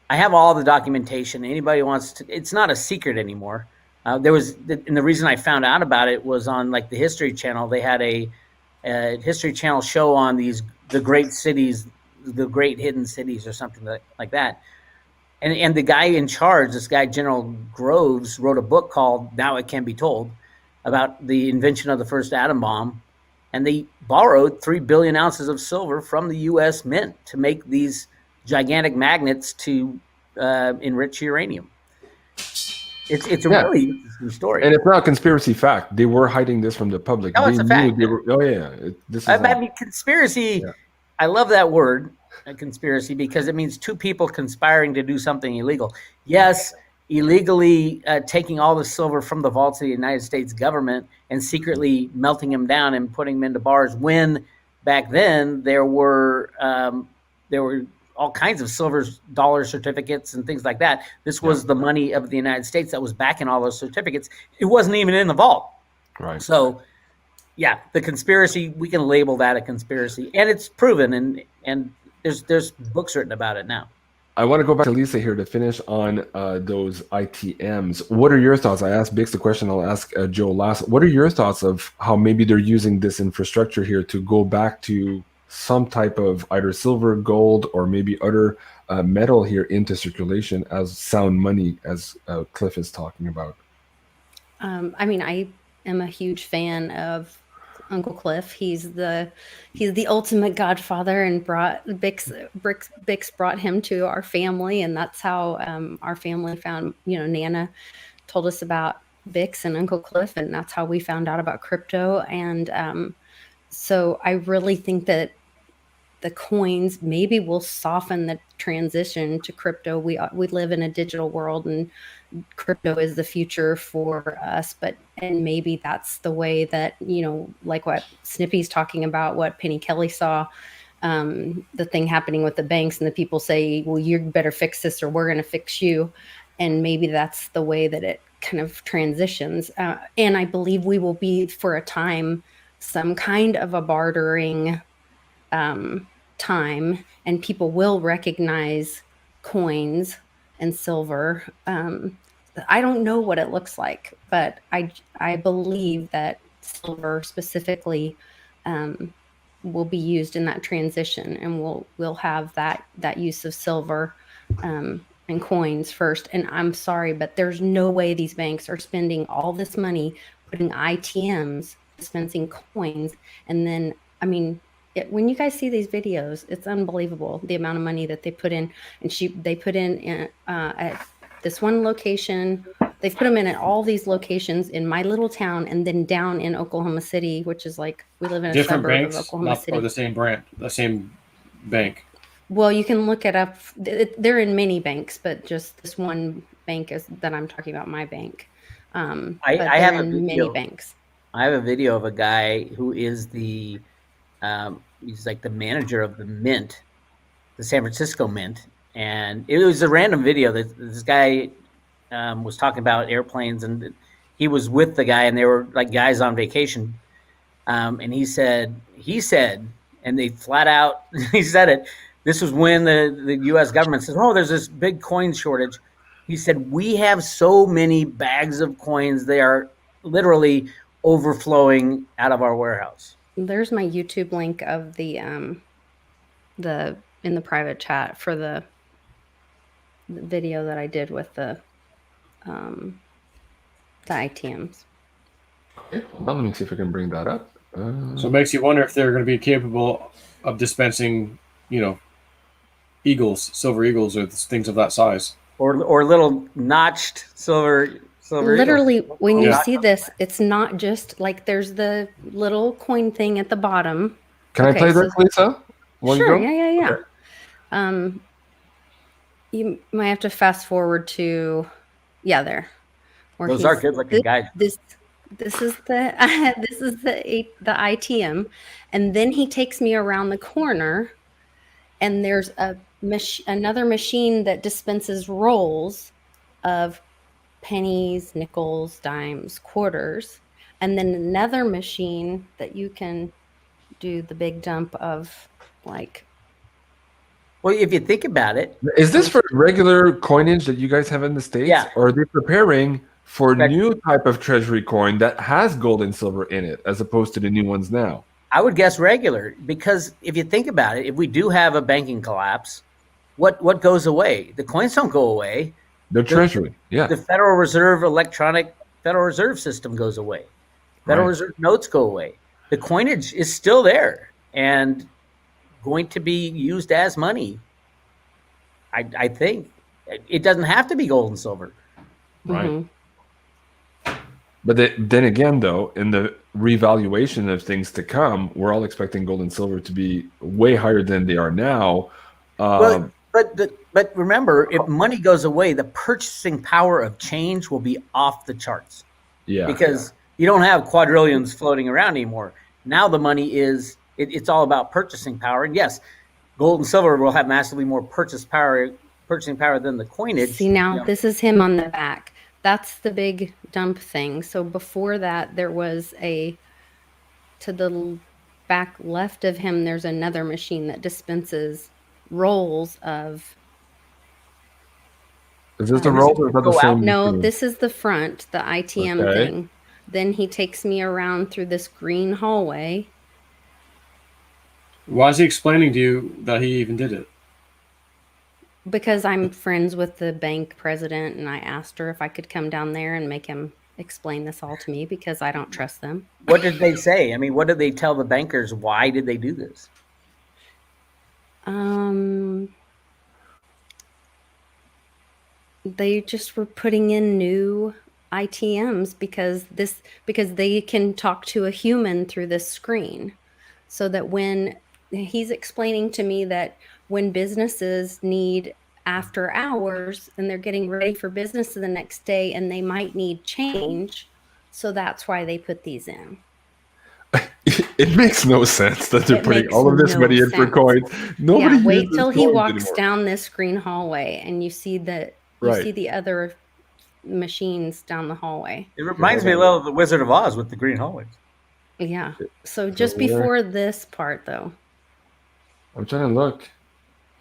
D: I have all the documentation. Anybody wants to, it's not a secret anymore. And the reason I found out about it was on like the History Channel. They had a History Channel show on the great cities, the great hidden cities, or something like that. And the guy in charge, this guy General Groves, wrote a book called "Now It Can Be Told" about the invention of the first atom bomb, and they borrowed 3 billion ounces of silver from the U.S. Mint to make these gigantic magnets to enrich uranium. It's a really interesting story,
A: and it's not a conspiracy fact. They were hiding this from the public.
D: No, it's a fact.
A: I
D: mean, conspiracy. Yeah. I love that word, conspiracy, because it means two people conspiring to do something illegal. Yes, illegally taking all the silver from the vaults of the United States government and secretly melting them down and putting them into bars. When back then there were all kinds of silver dollar certificates and things like that. This was the money of the United States that was backing all those certificates. It wasn't even in the vault.
A: Right.
D: So, yeah, the conspiracy, we can label that a conspiracy. And it's proven, and there's books written about it now.
A: I want to go back to Lisa here to finish on those ITMs. What are your thoughts? I asked Bix the question. I'll ask Joe last. What are your thoughts of how maybe they're using this infrastructure here to go back to some type of either silver, gold, or maybe other metal here into circulation as sound money, as Cliff is talking about?
C: I mean, I am a huge fan of Uncle Cliff. He's the ultimate godfather, and Bix brought him to our family, and that's how our family found. Nana told us about Bix and Uncle Cliff, and that's how we found out about crypto. And so I really think that the coins maybe will soften the transition to crypto. We live in a digital world, and crypto is the future for us. And maybe that's the way that, like what Snippy's talking about, what Penny Kelly saw, the thing happening with the banks, and the people say, well, you better fix this or we're going to fix you. And maybe that's the way that it kind of transitions. And I believe we will be, for a time, some kind of a bartering time, and people will recognize coins and silver. I don't know what it looks like, but I believe that silver specifically will be used in that transition, and we'll have that use of silver and coins first. And I'm sorry, but there's no way these banks are spending all this money putting ITMs, dispensing coins, and then, I mean, when you guys see these videos, it's unbelievable the amount of money that they put in. And they put in at this one location. They've put them in at all these locations in my little town, and then down in Oklahoma City, which is like, we live in a
B: different
C: suburb
B: banks,
C: of Oklahoma City.
B: Or the same brand, the same bank.
C: Well, you can look it up. They're in many banks, but just this one bank is that I'm talking about, my bank.
D: I have in many
C: banks.
D: I have a video of a guy who is he's like the manager of the Mint, the San Francisco Mint. And it was a random video that this guy was talking about airplanes, and he was with the guy, and they were like guys on vacation. And he said, and they flat out, he said it. This was when the U.S. government says, oh, there's this big coin shortage. He said, we have so many bags of coins, they are literally overflowing out of our warehouse.
C: There's my YouTube link of the in the private chat for the video that I did with the ITMs.
A: Okay, well, let me see if I can bring that up.
B: So it makes you wonder if they're going to be capable of dispensing, silver eagles, or things of that size,
D: or little notched silver.
C: Literally, when you see this, it's not just like there's the little coin thing at the bottom.
A: Can I play that, Lisa?
C: Sure. Yeah. Okay. You might have to fast forward to, there.
D: Those are good looking guys.
C: This is the the ITM, and then he takes me around the corner, and there's another machine that dispenses rolls of pennies, nickels, dimes, quarters, and then another machine that you can do the big dump of, like.
D: Well, if you think about it,
A: is this for regular coinage that you guys have in the States?
D: Yeah.
A: Or are they preparing for new type of treasury coin that has gold and silver in it, as opposed to the new ones now?
D: I would guess regular, because if you think about it, if we do have a banking collapse, what goes away? The coins don't go away.
A: The treasury, yeah.
D: The Federal Reserve electronic Federal Reserve system goes away. Federal Reserve notes go away. The coinage is still there and going to be used as money. I think it doesn't have to be gold and silver.
A: Right.
C: Mm-hmm.
A: But then again, though, in the revaluation of things to come, we're all expecting gold and silver to be way higher than they are now.
D: But remember, if money goes away, the purchasing power of change will be off the charts.
A: Yeah.
D: Because you don't have quadrillions floating around anymore. Now the money is, it's all about purchasing power. And yes, gold and silver will have massively more purchasing power than the coinage.
C: See, now this is him on the back. That's the big dump thing. So before that, there was to the back left of him, there's another machine that dispenses rolls of.
A: Is this the rolls or is that the same?
C: No,
A: machine?
C: this is the front, the ITM thing. Then he takes me around through this green hallway.
B: Why is he explaining to you that he even did it?
C: Because I'm friends with the bank president, and I asked her if I could come down there and make him explain this all to me, because I don't trust them.
D: What did they say? I mean, what did they tell the bankers? Why did they do this?
C: They just were putting in new ITMs because they can talk to a human through this screen. So that when he's explaining to me that when businesses need after hours and they're getting ready for business the next day and they might need change, so that's why they put these in.
A: It makes no sense that they're putting all of this money in for coins. Nobody
C: wait till he walks
A: anymore.
C: down this green hallway and you see the other machines down the hallway.
D: It reminds me a little of the Wizard of Oz with the green hallways.
C: Yeah. So just before this part, though.
A: I'm trying to look.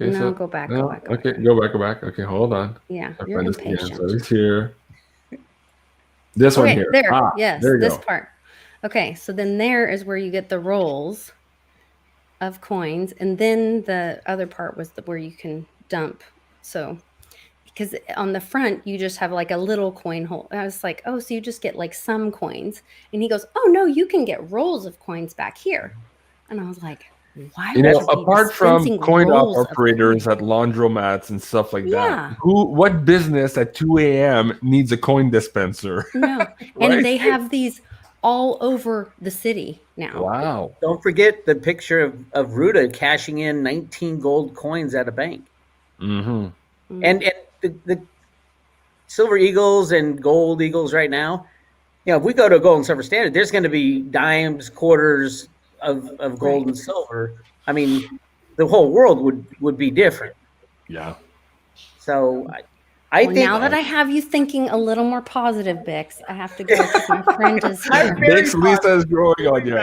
A: Okay,
C: no, go back.
A: Go back. Go back. Okay, hold on.
C: Yeah, you're impatient.
A: So it's here. This one here.
C: There. Yes,
A: there you
C: this
A: go.
C: part. Okay, so then there is where you get the rolls of coins, and then the other part was where you can dump. So, because on the front you just have like a little coin hole. I was like, oh, so you just get like some coins, and he goes, oh no, you can get rolls of coins back here, and I was like, why?
A: Apart from coin operators at laundromats and stuff like that, what business at 2 a.m. needs a coin dispenser?
C: No,
A: right?
C: And they have these all over the city now.
A: Wow.
D: Don't forget the picture of Ruta cashing in 19 gold coins at a bank.
A: Mm-hmm.
D: And the silver eagles and gold eagles right now, if we go to a gold and silver standard, there's going to be dimes, quarters of gold and silver. I mean, the whole world would be different.
A: Yeah.
D: So I think
C: now that I have you thinking a little more positive, Bix, I have to go because my friend is here.
A: Bix Lisa is growing on you.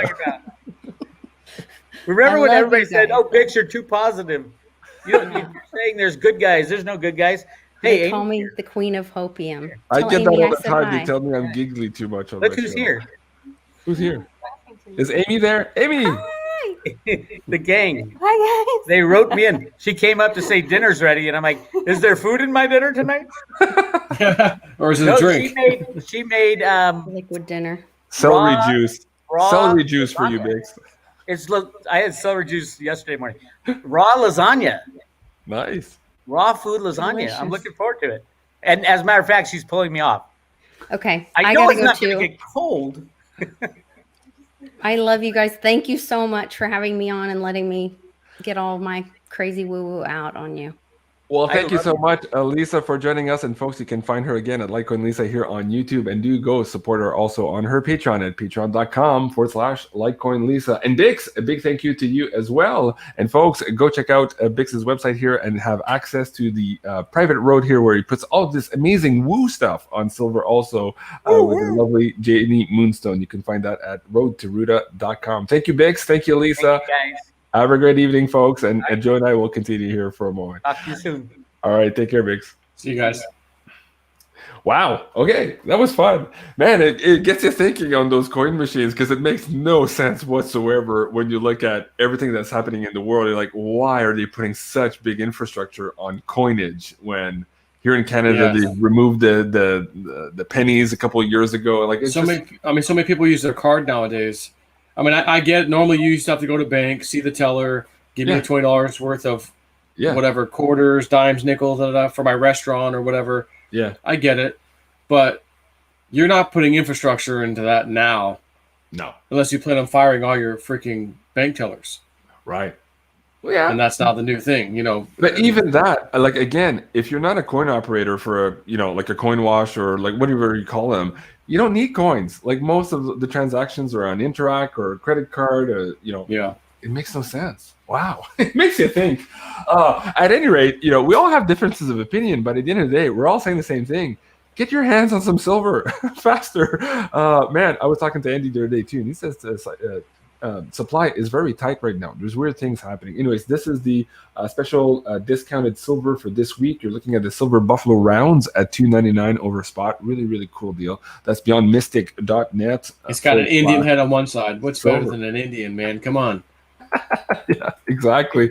D: Remember when everybody said, "Oh, Bix, you're too positive. You're saying there's good guys. There's no good guys." Hey,
C: they call me the Queen of Hopium.
A: I get that all the time. They tell me I'm giggly too much.
D: Look who's here.
A: Who's here? Is Amy there? Amy!
C: Hi.
D: The gang.
C: Hi, guys.
D: They wrote me in. She came up to say dinner's ready, and I'm like, is there food in my dinner tonight?
B: Or is it a drink?
D: She made
C: liquid dinner.
A: Celery juice. Celery juice for you, Bix.
D: I had celery juice yesterday morning. Raw lasagna.
A: Nice.
D: Raw food lasagna.
C: Delicious.
D: I'm looking forward to it. And as a matter of fact, she's pulling me off.
C: Okay.
D: I know
C: gotta
D: it's
C: go
D: not
C: too.
D: going to get cold.
C: I love you guys. Thank you so much for having me on and letting me get all my crazy woo-woo out on you.
A: Well, thank you so much, Lisa, for joining us. And folks, you can find her again at Litecoin Lisa here on YouTube. And do go support her also on her Patreon at patreon.com/Litecoin Lisa. And Bix, a big thank you to you as well. And folks, go check out Bix's website here and have access to the private road here where he puts all of this amazing woo stuff on silver also with the lovely Janie Moonstone. You can find that at roadtoruta.com. Thank you, Bix. Thank you, Lisa.
D: Thank you, guys.
A: Have a great evening, folks. And Joe and I will continue here for a moment.
D: Talk to you soon.
A: All right. Take care, Bix.
B: See you guys.
A: Wow. Okay, that was fun, man. It gets you thinking on those coin machines because it makes no sense whatsoever when you look at everything that's happening in the world. You're like, why are they putting such big infrastructure on coinage when here in Canada they removed the pennies a couple of years ago? Like, it's
B: so many people use their card nowadays. I mean, I get it. Normally you used to have to go to bank, see the teller, give me $20 worth of whatever, quarters, dimes, nickels, for my restaurant or whatever.
A: Yeah,
B: I get it, but you're not putting infrastructure into that now.
A: No,
B: unless you plan on firing all your freaking bank tellers.
A: Right. Well, yeah,
B: and that's now the new thing, you know.
A: But even that, like, again, if you're not a coin operator for a, you know, like a coin wash or like whatever you call them, you don't need coins. Like most of the transactions are on Interac or a credit card, you know.
B: Yeah.
A: It makes no sense. Wow. It makes you think. At any rate, you know, we all have differences of opinion, but at the end of the day, we're all saying the same thing. Get your hands on some silver faster. Man, I was talking to Andy the other day too, and he says supply is very tight right now. There's weird things happening. Anyways, this is the special discounted silver for this week. You're looking at the silver buffalo rounds at $2.99 over spot. Really, really cool deal. That's beyondmystic.net.
B: It's got an Indian head on one side. What's better than an Indian, man? Come on.
A: Yeah, exactly.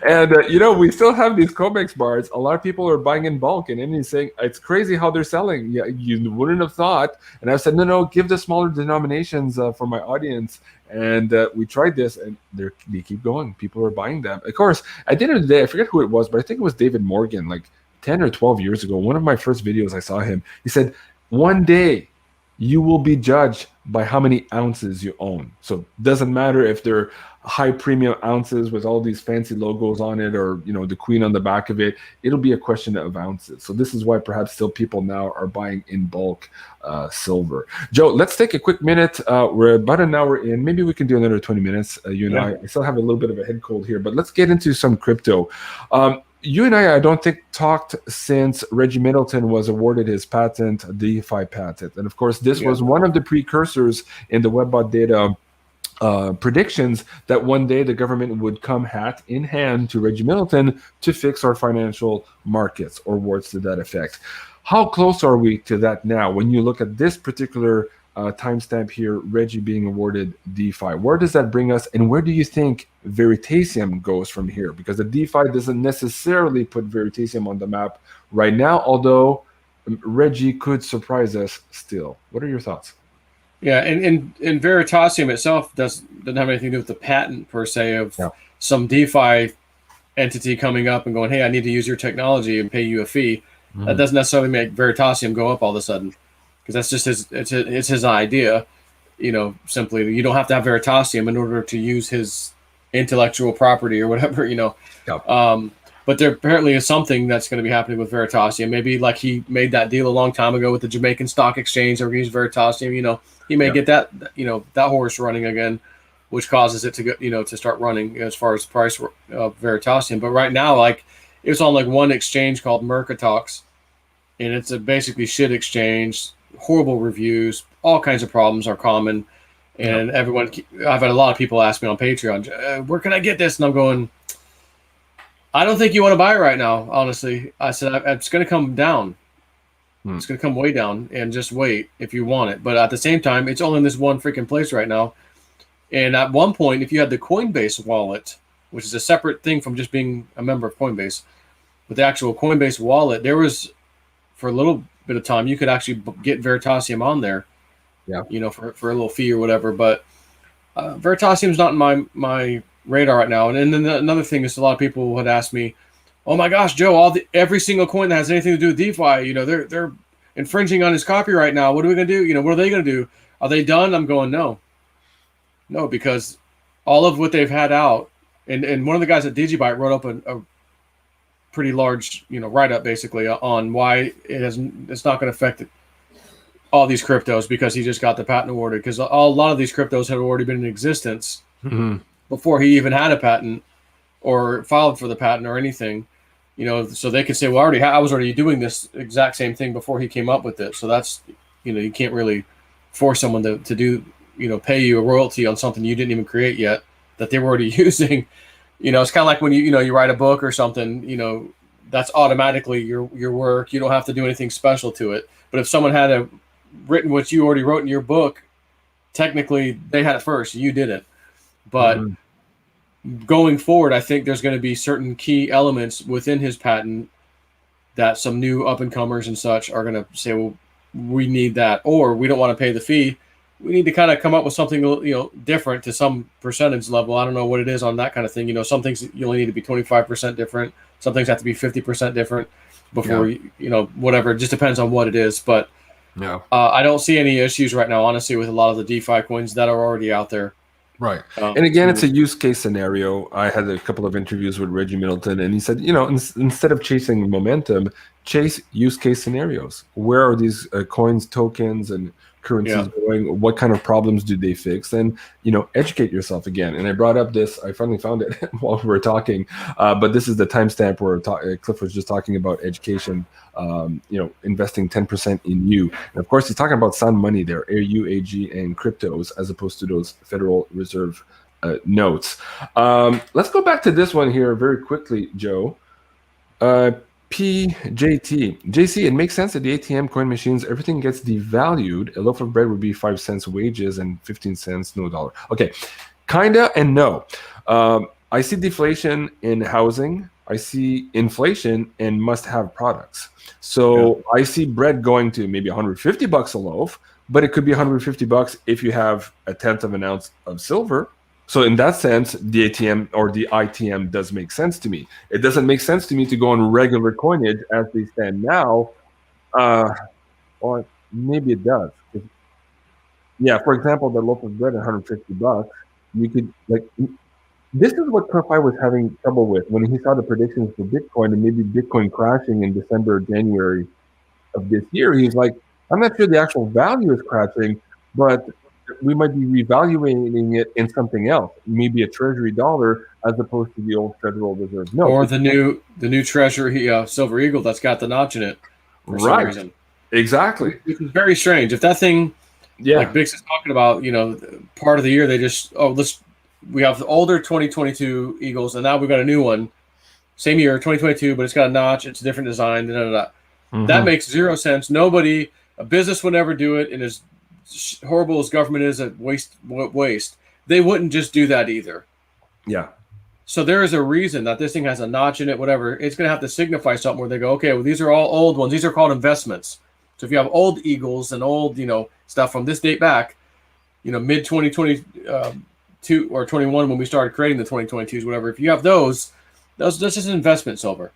A: And you know, we still have these COMEX bars. A lot of people are buying in bulk, and Andy's saying it's crazy how they're selling. Yeah, you wouldn't have thought. And I said, no, give the smaller denominations for my audience. And we tried this, and they keep going. People are buying them. Of course, at the end of the day, I forget who it was, but I think it was David Morgan, like 10 or 12 years ago. One of my first videos I saw him, he said, one day you will be judged by how many ounces you own. So it doesn't matter if they're high premium ounces with all these fancy logos on it, or, you know, the queen on the back of it. It'll be a question of ounces. So this is why perhaps still people now are buying in bulk silver. Joe, let's take a quick minute. We're about an hour in. Maybe we can do another 20 minutes. You and I still have a little bit of a head cold here, but let's get into some crypto. You and I don't think, talked since Reggie Middleton was awarded his patent, DeFi patent. And of course, this was one of the precursors in the WebBot data predictions that one day the government would come hat in hand to Reggie Middleton to fix our financial markets, or words to that effect. How close are we to that now? When you look at this particular timestamp here, Reggie being awarded DeFi, where does that bring us, and where do you think Veritasium goes from here? Because the DeFi doesn't necessarily put Veritasium on the map right now, although Reggie could surprise us still. What are your thoughts?
B: Yeah, and Veritasium itself doesn't have anything to do with the patent per se of some DeFi entity coming up and going, hey, I need to use your technology and pay you a fee. That doesn't necessarily make Veritasium go up all of a sudden, because that's just it's his idea. You know, simply, you don't have to have Veritasium in order to use his intellectual property or whatever, you know. But there apparently is something that's going to be happening with Veritasium. Maybe like he made that deal a long time ago with the Jamaican Stock Exchange, or use Veritasium, you know. He may get that, you know, that horse running again, which causes it to go, you know, to start running as far as the price of Veritasium. But right now, like, it was on like one exchange called Mercatox, and it's a basically shit exchange, horrible reviews, all kinds of problems are common, and everyone. I've had a lot of people ask me on Patreon, where can I get this? And I'm going, I don't think you want to buy it right now, honestly. I said it's going to come down. It's going to come way down, and just wait if you want it. But at the same time, it's only in this one freaking place right now. And at one point, if you had the Coinbase wallet, which is a separate thing from just being a member of Coinbase, with the actual Coinbase wallet, there was, for a little bit of time, you could actually get Veritasium on there, you know, for a little fee or whatever. But Veritasium is not in my radar right now. And then another thing is, a lot of people had asked me, oh my gosh, Joe, every single coin that has anything to do with DeFi, you know, they're infringing on his copyright now. What are we going to do? You know, what are they going to do? Are they done? I'm going, no, because all of what they've had out, and one of the guys at Digibyte wrote up a pretty large, you know, write-up basically on why it's not going to affect all these cryptos, because he just got the patent awarded, because a lot of these cryptos had already been in existence before he even had a patent or filed for the patent or anything. You know, so they could say, well, I was already doing this exact same thing before he came up with it. So that's, you know, you can't really force someone to do, you know, pay you a royalty on something you didn't even create yet that they were already using. You know, it's kind of like when you write a book or something, you know, that's automatically your work. You don't have to do anything special to it. But if someone had written what you already wrote in your book, technically they had it first. You didn't. But going forward, I think there's going to be certain key elements within his patent that some new up-and-comers and such are going to say, well, we need that, or we don't want to pay the fee. We need to kind of come up with something, different to some percentage level. I don't know what it is on that kind of thing. Some things you only need to be 25% different. Some things have to be 50% different before, whatever. It just depends on what it is. But I don't see any issues right now, honestly, with a lot of the DeFi coins that are already out there.
A: Right. And again, it's a use case scenario. I had a couple of interviews with Reggie Middleton, and he said, instead of chasing momentum, chase use case scenarios. Where are these coins, tokens, and currencies going? What kind of problems do they fix? And, educate yourself again. And I brought up this, I finally found it while we were talking, but this is the timestamp where Cliff was just talking about education, investing 10% in you. And of course, he's talking about sound money there, AU, AG, and cryptos, as opposed to those Federal Reserve notes. Let's go back to this one here very quickly, Joe. PJT. JC, it makes sense that the ATM coin machines, everything gets devalued. A loaf of bread would be 5 cents wages and 15 cents, no dollar. Okay, kinda and no. I see deflation in housing. I see inflation in must-have products. So I see bread going to maybe $150 a loaf, but it could be $150 if you have a tenth of an ounce of silver. So in that sense, the ATM or the ITM does make sense to me. It doesn't make sense to me to go on regular coinage as they stand now, or maybe it does. Yeah, for example, the loaf of bread at $150, you could this is what Cliff I was having trouble with when he saw the predictions for Bitcoin and maybe Bitcoin crashing in December or January of this year. He's like, I'm not sure the actual value is crashing, but we might be revaluating it in something else, maybe a treasury dollar as opposed to the old Federal Reserve note.
B: Or the new treasury Silver Eagle that's got the notch in it for some reason.
A: Exactly.
B: Which is very strange. If that thing, like Bix is talking about, part of the year they just, we have the older 2022 Eagles, and now we've got a new one, same year, 2022, but it's got a notch, it's a different design, That makes zero sense. A business would never do it, and as horrible as government is at waste, they wouldn't just do that either.
A: Yeah.
B: So there is a reason that this thing has a notch in it, whatever. It's going to have to signify something where they go, okay, well, these are all old ones. These are called investments. So if you have old Eagles and old, stuff from this date back, mid 2022 or 21 when we started creating the 2022s, whatever. If you have those that's just investment silver.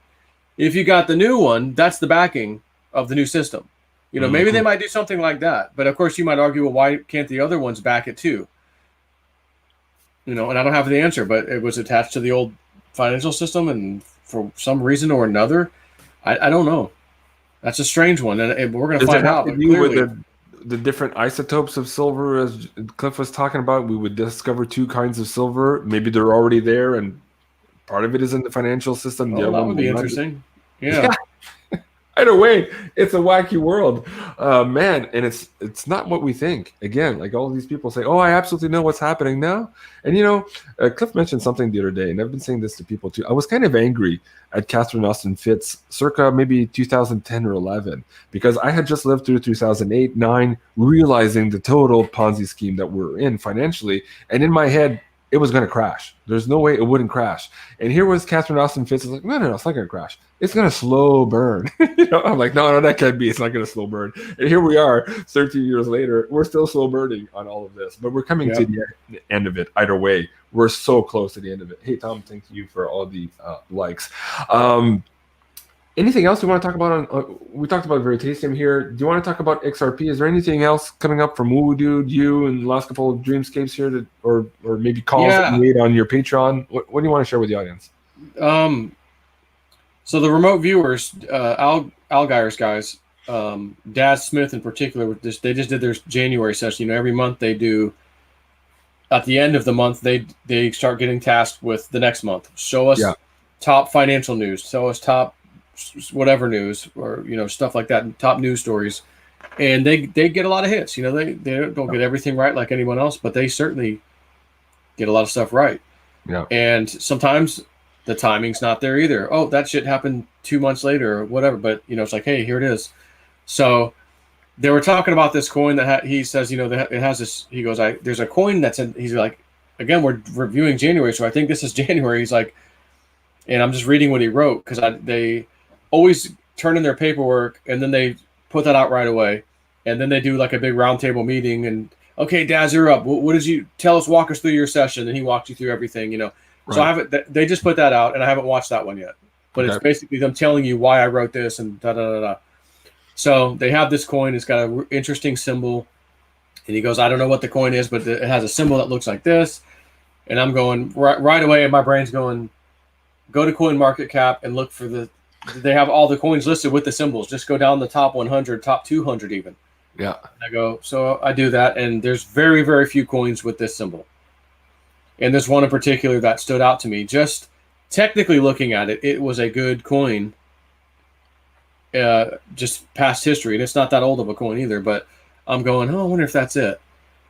B: If you got the new one, that's the backing of the new system. Maybe they might do something like that. But of course, you might argue, well, why can't the other ones back it too? And I don't have the answer, but it was attached to the old financial system, and for some reason or another, I don't know. That's a strange one, and we're going to find out.
A: Does it have to do with the different isotopes of silver, as Cliff was talking about? We would discover two kinds of silver. Maybe they're already there, and part of it is in the financial system.
B: Oh, that would be interesting. Yeah.
A: Either way, it's a wacky world, man, and it's not what we think. Again, like all these people say, "Oh, I absolutely know what's happening now." And Cliff mentioned something the other day, and I've been saying this to people too. I was kind of angry at Catherine Austin Fitts, circa maybe 2010 or 11, because I had just lived through 2008, 9, realizing the total Ponzi scheme that we're in financially, and in my head, it was going to crash. There's no way it wouldn't crash. And here was Catherine Austin Fitts. Like, no, it's not going to crash. It's going to slow burn. I'm like, no, that can't be. It's not going to slow burn. And here we are, 13 years later. We're still slow burning on all of this, but we're coming to the end of it. Either way, we're so close to the end of it. Hey, Tom, thank you for all the likes. Anything else you want to talk about? We talked about Veritasium here. Do you want to talk about XRP? Is there anything else coming up from Woo Dude, you, and the last couple of Dreamscapes here, or maybe calls that you made on your Patreon? What do you want to share with the audience?
B: So the remote viewers, Algiers guys, Daz Smith in particular, they just did their January session. Every month they do. At the end of the month, they start getting tasked with the next month. Show us top financial news. Show us top whatever news, or stuff like that, top news stories, and they get a lot of hits. They don't get everything right like anyone else, but they certainly get a lot of stuff right. And sometimes The timing's not there either. Oh, that shit happened 2 months later or whatever. But, it's like, hey, here it is. So they were talking about this coin that he says, that it has this. He goes, there's a coin that's in. He's like, again, we're reviewing January, so I think this is January. He's like, and I'm just reading what he wrote because they always turn in their paperwork and then they put that out right away, and then they do like a big roundtable meeting and, okay, Daz, you're up. What did you tell us? Walk us through your session, and he walked you through everything. Right. So I haven't. They just put that out, and I haven't watched that one yet. But It's basically them telling you why I wrote this and da da da da. So they have this coin. It's got an interesting symbol. And he goes, I don't know what the coin is, but it has a symbol that looks like this. And I'm going right away, and my brain's going, go to CoinMarketCap and look for they have all the coins listed with the symbols. Just go down the top 100, top 200 even.
A: Yeah.
B: And I go, so I do that, and there's very, very few coins with this symbol. And there's one in particular that stood out to me. Just technically looking at it, it was a good coin. Just past history, and it's not that old of a coin either, but I'm going, I wonder if that's it.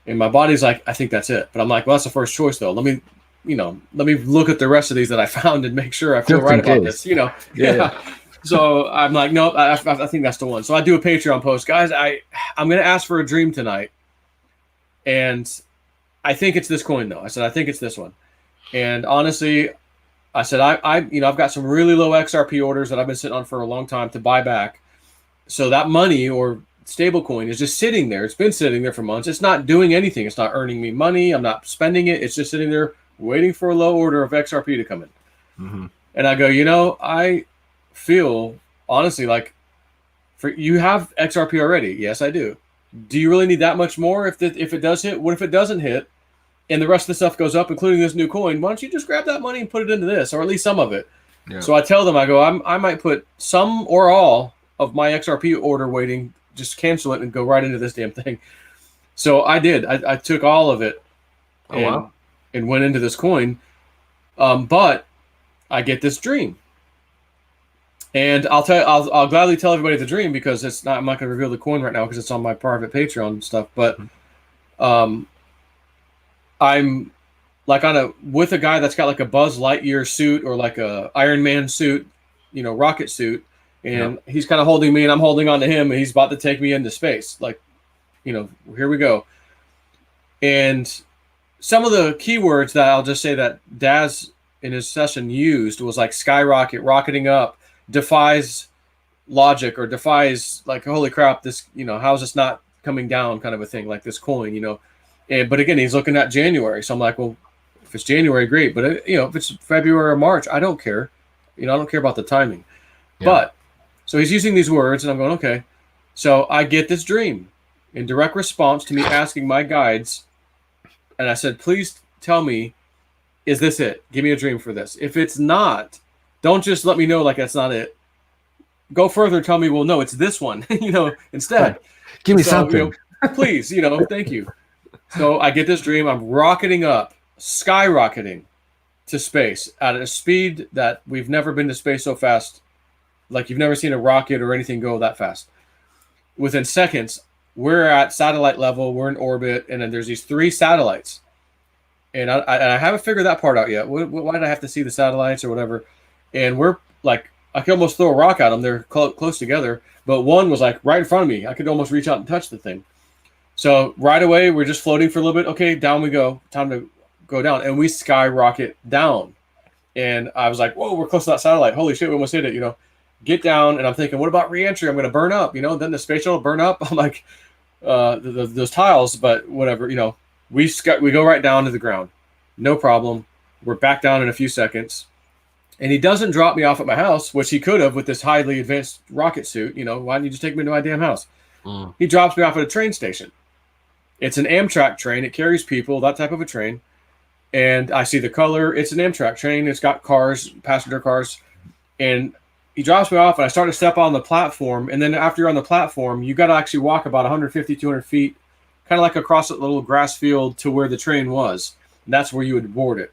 B: And my body's like, I think that's it. But I'm like, well, that's the first choice though. Let me look at the rest of these that I found and make sure I feel right about this, Yeah. So I'm like, no, I think that's the one. So I do a Patreon post, guys. I'm going to ask for a dream tonight. And I think it's this coin though. I said, I think it's this one. And honestly, I said, I've got some really low XRP orders that I've been sitting on for a long time to buy back. So that money or stable coin is just sitting there. It's been sitting there for months. It's not doing anything. It's not earning me money. I'm not spending it. It's just sitting there waiting for a low order of XRP to come in. Mm-hmm. And I go, I feel honestly like you have XRP already. Yes, I do. Do you really need that much more? If it does hit, what if it doesn't hit? And the rest of the stuff goes up, including this new coin. Why don't you just grab that money and put it into this, or at least some of it? Yeah. So I tell them, I go, I might put some or all of my XRP order waiting, just cancel it and go right into this damn thing. So I did. I took all of it and went into this coin. But I get this dream. And I'll gladly tell everybody the dream because I'm not going to reveal the coin right now because it's on my private Patreon stuff. But I'm like with a guy that's got like a Buzz Lightyear suit or like a Iron Man suit, rocket suit. And he's kind of holding me and I'm holding on to him and he's about to take me into space. Like, here we go. And some of the keywords that I'll just say that Daz in his session used was like skyrocket, rocketing up, defies logic or defies like, holy crap, this, how's this not coming down kind of a thing, like this coin, but again, he's looking at January. So I'm like, well, if it's January, great. But if it's February or March, I don't care. I don't care about the timing. Yeah. But so he's using these words and I'm going, okay. So I get this dream in direct response to me asking my guides. And I said, please tell me, is this it? Give me a dream for this. If it's not, don't just let me know like that's not it. Go further. Tell me, well, no, it's this one, instead.
A: Give me something.
B: Please, thank you. So I get this dream. I'm rocketing up, skyrocketing to space at a speed that we've never been to space so fast. Like you've never seen a rocket or anything go that fast. Within seconds, we're at satellite level. We're in orbit. And then there's these 3 satellites. And I haven't figured that part out yet. Why did I have to see the satellites or whatever? And we're like, I could almost throw a rock at them. They're close together. But one was like right in front of me. I could almost reach out and touch the thing. So right away, we're just floating for a little bit. Okay, down we go. Time to go down. And we skyrocket down. And I was like, whoa, we're close to that satellite. Holy shit, we almost hit it, Get down. And I'm thinking, what about re-entry? I'm going to burn up, Then the space shuttle will burn up. I'm like, those tiles, but whatever, we go right down to the ground. No problem. We're back down in a few seconds. And he doesn't drop me off at my house, which he could have with this highly advanced rocket suit. Why didn't you just take me to my damn house? He drops me off at a train station. It's an Amtrak train. It carries people, that type of a train. And I see the color. It's an Amtrak train. It's got cars, passenger cars. And he drops me off, and I start to step on the platform. And then after you're on the platform, you got to actually walk about 150, 200 feet, kind of like across a little grass field to where the train was. And that's where you would board it.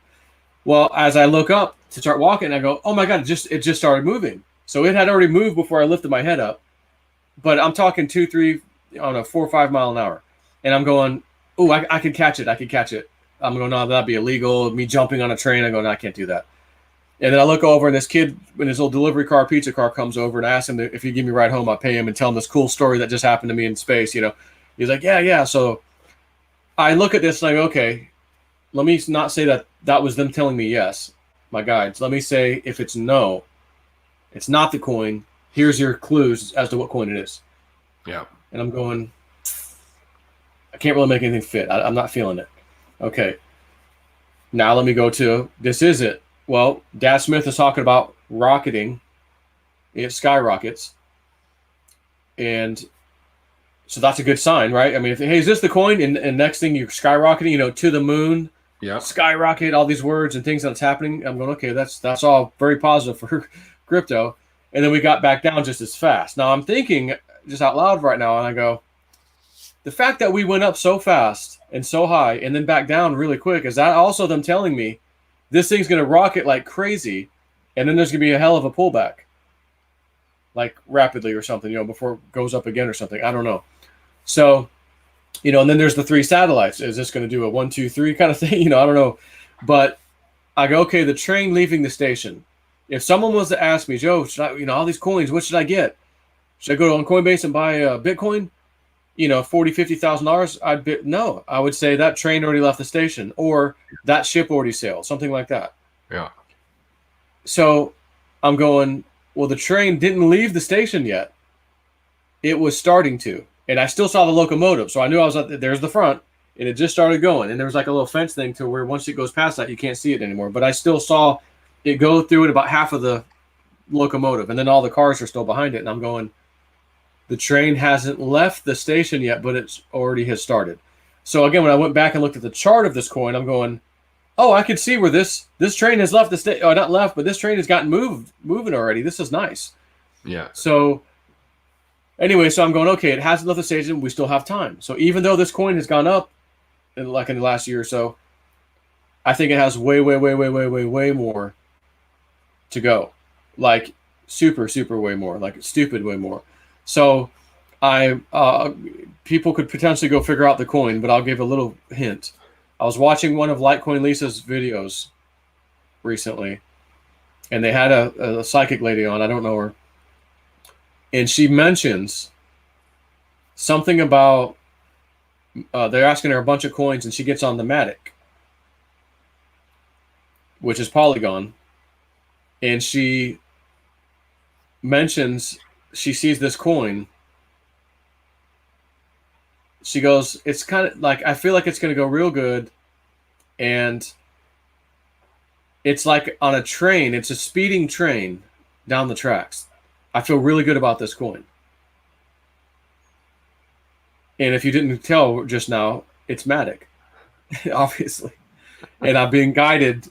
B: Well, as I look up to start walking, I go, oh my God, it just started moving. So it had already moved before I lifted my head up. But I'm talking 2, 3, 4 or 5 mile an hour. And I'm going, oh, I could catch it. I'm going, no, that'd be illegal. Me jumping on a train. I go, no, I can't do that. And then I look over, and this kid in his little delivery car, pizza car, comes over and asks him if he give me a ride home, I'll pay him, and tell him this cool story that just happened to me in space. You know, he's like, yeah. So I look at this and I go, okay, let me not say that was them telling me yes, my guides. Let me say if it's no, it's not the coin. Here's your clues as to what coin it is.
A: Yeah.
B: And I'm going, I can't really make anything fit. I'm not feeling it. Okay. Now let me go to, this is it. Well, Dad Smith is talking about rocketing. It skyrockets. And so that's a good sign, right? I mean, hey, is this the coin? And next thing you're skyrocketing, you know, to the moon, skyrocket, all these words and things that's happening. I'm going, okay, that's all very positive for crypto. And then we got back down just as fast. Now I'm thinking just out loud right now, and I go, the fact that we went up so fast and so high and then back down really quick, is that also them telling me this thing's going to rocket like crazy, and then there's going to be a hell of a pullback, like rapidly or something, you know, before it goes up again or something. I don't know. So, you know, and then there's the 3 satellites. Is this going to do a 1, 2, 3 kind of thing? You know, I don't know. But I go, okay, the train leaving the station. If someone was to ask me, Joe, should I, you know, all these coins, what should I get? Should I go on Coinbase and buy a Bitcoin? You know, $40,000, $50,000? No. I would say that train already left the station, or that ship already sailed, something like that.
A: Yeah.
B: So I'm going, well, the train didn't leave the station yet. It was starting to. And I still saw the locomotive. So I knew I was there's the front, and it just started going. And there was like a little fence thing to where once it goes past that, you can't see it anymore. But I still saw it go through it about half of the locomotive. And then all the cars are still behind it. And I'm going, the train hasn't left the station yet, but it's already has started. So again, when I went back and looked at the chart of this coin, I'm going, oh, I can see where this train has left the station. Oh, not left, but this train has gotten moving already. This is nice.
A: Yeah.
B: So anyway, so I'm going, okay, it hasn't left the station. We still have time. So even though this coin has gone up in the last year or so, I think it has way more to go. Like super way more, like stupid way more. So people could potentially go figure out the coin, but I'll give a little hint. I was watching one of Litecoin Lisa's videos recently, and they had a psychic lady on. I don't know her. And she mentions something about they're asking her a bunch of coins, and she gets on the Matic, which is Polygon. And she mentions she sees this coin. She goes, it's kind of like, I feel like it's going to go real good. And it's like on a train. It's a speeding train down the tracks. I feel really good about this coin. And if you didn't tell just now, it's Matic, obviously. And I'm being guided,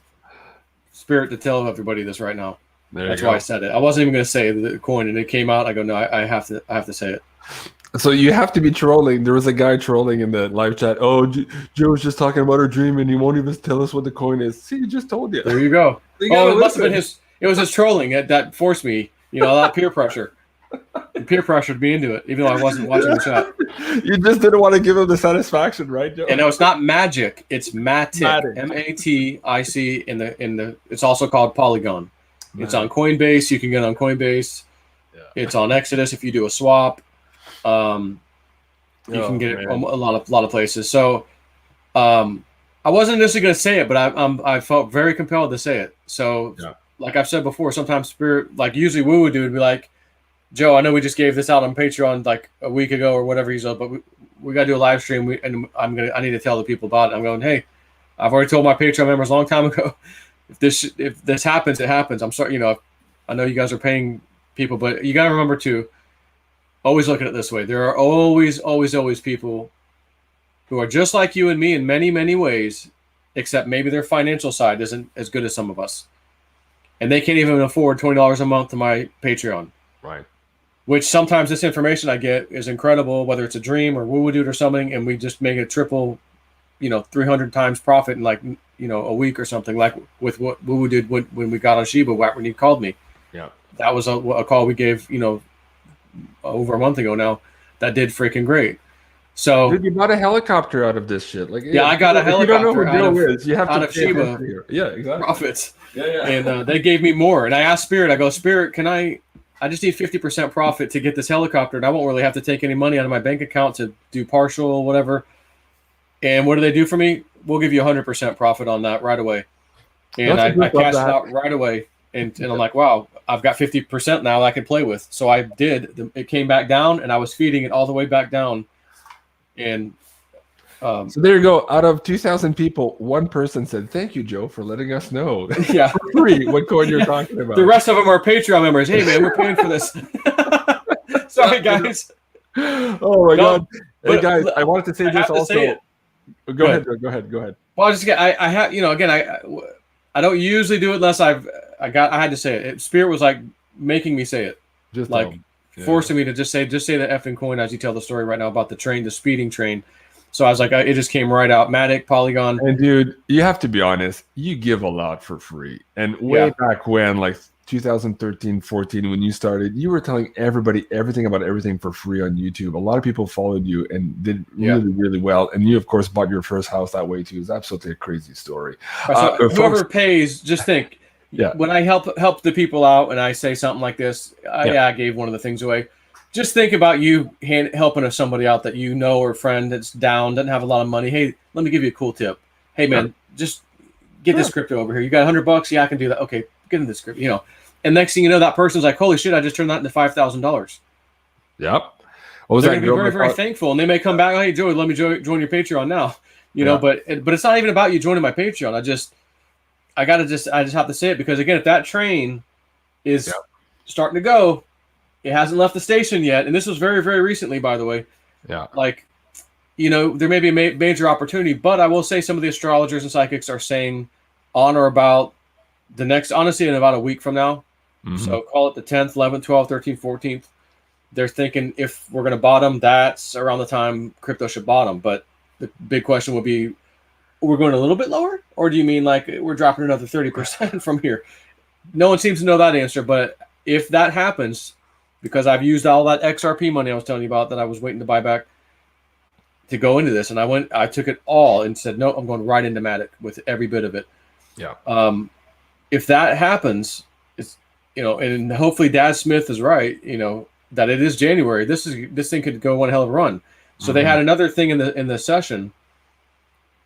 B: spirit, to tell everybody this right now. That's why I said it. I wasn't even going to say the coin, and it came out. I go, no, I have to say it.
A: So you have to be trolling. There was a guy trolling in the live chat. Oh, Joe's just talking about her dream, and he won't even tell us what the coin is. See, he just told you.
B: There you go. It must have been his. It was his trolling that forced me. You know, that peer pressure. And peer pressured me into it, even though I wasn't watching the chat.
A: You just didn't want to give him the satisfaction, right, Joe?
B: And no, it's not magic. It's Matic. MATIC. In the. It's also called Polygon. Matic. It's on Coinbase. You can get it on Coinbase. Yeah. It's on Exodus if you do a swap. You can get it a lot of places. So, I wasn't necessarily going to say it, but I felt very compelled to say it. So, like I've said before, sometimes spirit, like usually Woo Dude would be like, Joe, I know we just gave this out on Patreon like a week ago or whatever he's up, but we got to do a live stream. And I need to tell the people about it. I'm going, hey, I've already told my Patreon members a long time ago. If this happens, it happens. I'm sorry, you know, I know you guys are paying people, but you got to remember to always look at it this way. There are always people who are just like you and me in many, many ways, except maybe their financial side isn't as good as some of us. And they can't even afford $20 a month to my Patreon. Right. Which sometimes this information I get is incredible, whether it's a dream or woo-woo dude or something, and we just make it triple, 300 times profit in a week or something, like with what woo-woo did when we got on Shiba, when he called me. Yeah. That was a call we gave, over a month ago now. That did freaking great. So,
A: dude, you bought a helicopter out of this shit. Like,
B: yeah, I got a helicopter.
A: If you don't know who Joe is, you have
B: out
A: to
B: of Shiba.
A: Yeah, exactly.
B: Profits.
A: Yeah, yeah.
B: And they gave me more. And I asked Spirit, I go, Spirit, can I just need 50% profit to get this helicopter, and I won't really have to take any money out of my bank account to do partial, whatever. And what do they do for me? We'll give you 100% profit on that right away. And I cashed it out right away. And I'm like, wow, I've got 50% now that I can play with. So I did. It came back down, and I was feeding it all the way back down. And
A: so there you go. Out of 2,000 people, one person said, "Thank you, Joe, for letting us know."
B: Yeah,
A: for free. What coin you're talking about?
B: The rest of them are Patreon members. Hey, man, we're paying for this. Sorry, guys.
A: Oh my God! Hey guys, I wanted to say this also. Go ahead.
B: Well, I have, again, I don't usually do it unless I had to say it. Spirit was like making me say it,
A: just
B: like forcing me to just say the effing coin as you tell the story right now about the speeding train. So I was like, it just came right out. Matic, Polygon.
A: And dude, you have to be honest. You give a lot for free. And way back when, like 2013, 14, when you started, you were telling everybody everything about everything for free on YouTube. A lot of people followed you and did really, really well. And you, of course, bought your first house that way too. It's absolutely a crazy story.
B: So whoever pays, just think. When I help the people out and I say something like this, I gave one of the things away. Just think about you helping somebody out that you know or friend that's down, doesn't have a lot of money. Hey, let me give you a cool tip. Hey, man, just get this crypto over here. You got $100? Yeah, I can do that. Okay, get in this crypto. And next thing you know, that person's like, holy shit, I just turned that into $5,000.
A: Yep. What was
B: They're going to be very, very thankful. And they may come back, hey, Joey, let me join your Patreon now. You know, but it's not even about you joining my Patreon. I just have to say it because, again, if that train is starting to go, it hasn't left the station yet. And this was very, very recently, by the way.
A: Yeah.
B: Like, there may be a major opportunity, but I will say some of the astrologers and psychics are saying on or about honestly, in about a week from now. Mm-hmm. So call it the 10th, 11th, 12th, 13th, 14th. They're thinking if we're going to bottom, that's around the time crypto should bottom. But the big question would be, we're going a little bit lower? Or do you mean like we're dropping another 30% from here? No one seems to know that answer. But if that happens, because I've used all that XRP money I was telling you about that I was waiting to buy back to go into this. And I took it all and said, no, I'm going right into Matic with every bit of it.
A: Yeah.
B: If that happens, it's, and hopefully Dad Smith is right, that it is January. This thing could go one hell of a run. So they had another thing in the session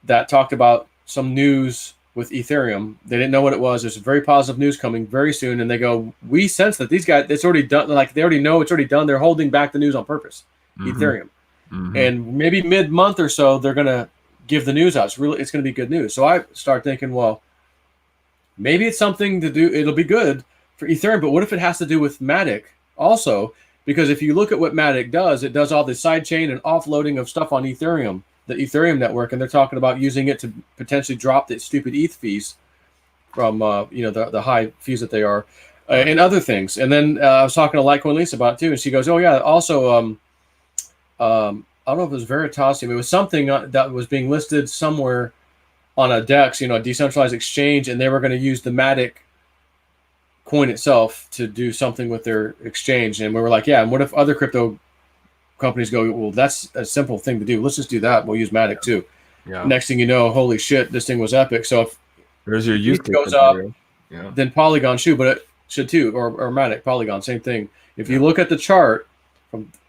B: that talked about some news with Ethereum. They didn't know what it was. There's very positive news coming very soon. And they go, we sense that these guys, it's already done. Like they already know it's already done. They're holding back the news on purpose, Ethereum. And maybe mid-month or so, they're going to give the news out. It's going to be good news. So I start thinking, well, maybe it's something to do. It'll be good for Ethereum. But what if it has to do with Matic also? Because if you look at what Matic does, it does all the sidechain and offloading of stuff on Ethereum, the Ethereum network, and they're talking about using it to potentially drop the stupid ETH fees from the high fees that they are, and other things. And then I was talking to Litecoin Lisa about it too, and she goes, "Oh yeah, also I don't know if it was Veritasium. It was something that was being listed somewhere on a DEX, a decentralized exchange, and they were going to use the Matic coin itself to do something with their exchange." And we were like, "Yeah, and what if other crypto companies go, well, that's a simple thing to do. Let's just do that. We'll use Matic too." Yeah. Next thing you know, holy shit, this thing was epic. So if
A: there's your use
B: goes up, then Polygon should, but it should too, or Matic, Polygon, same thing. If you look at the chart,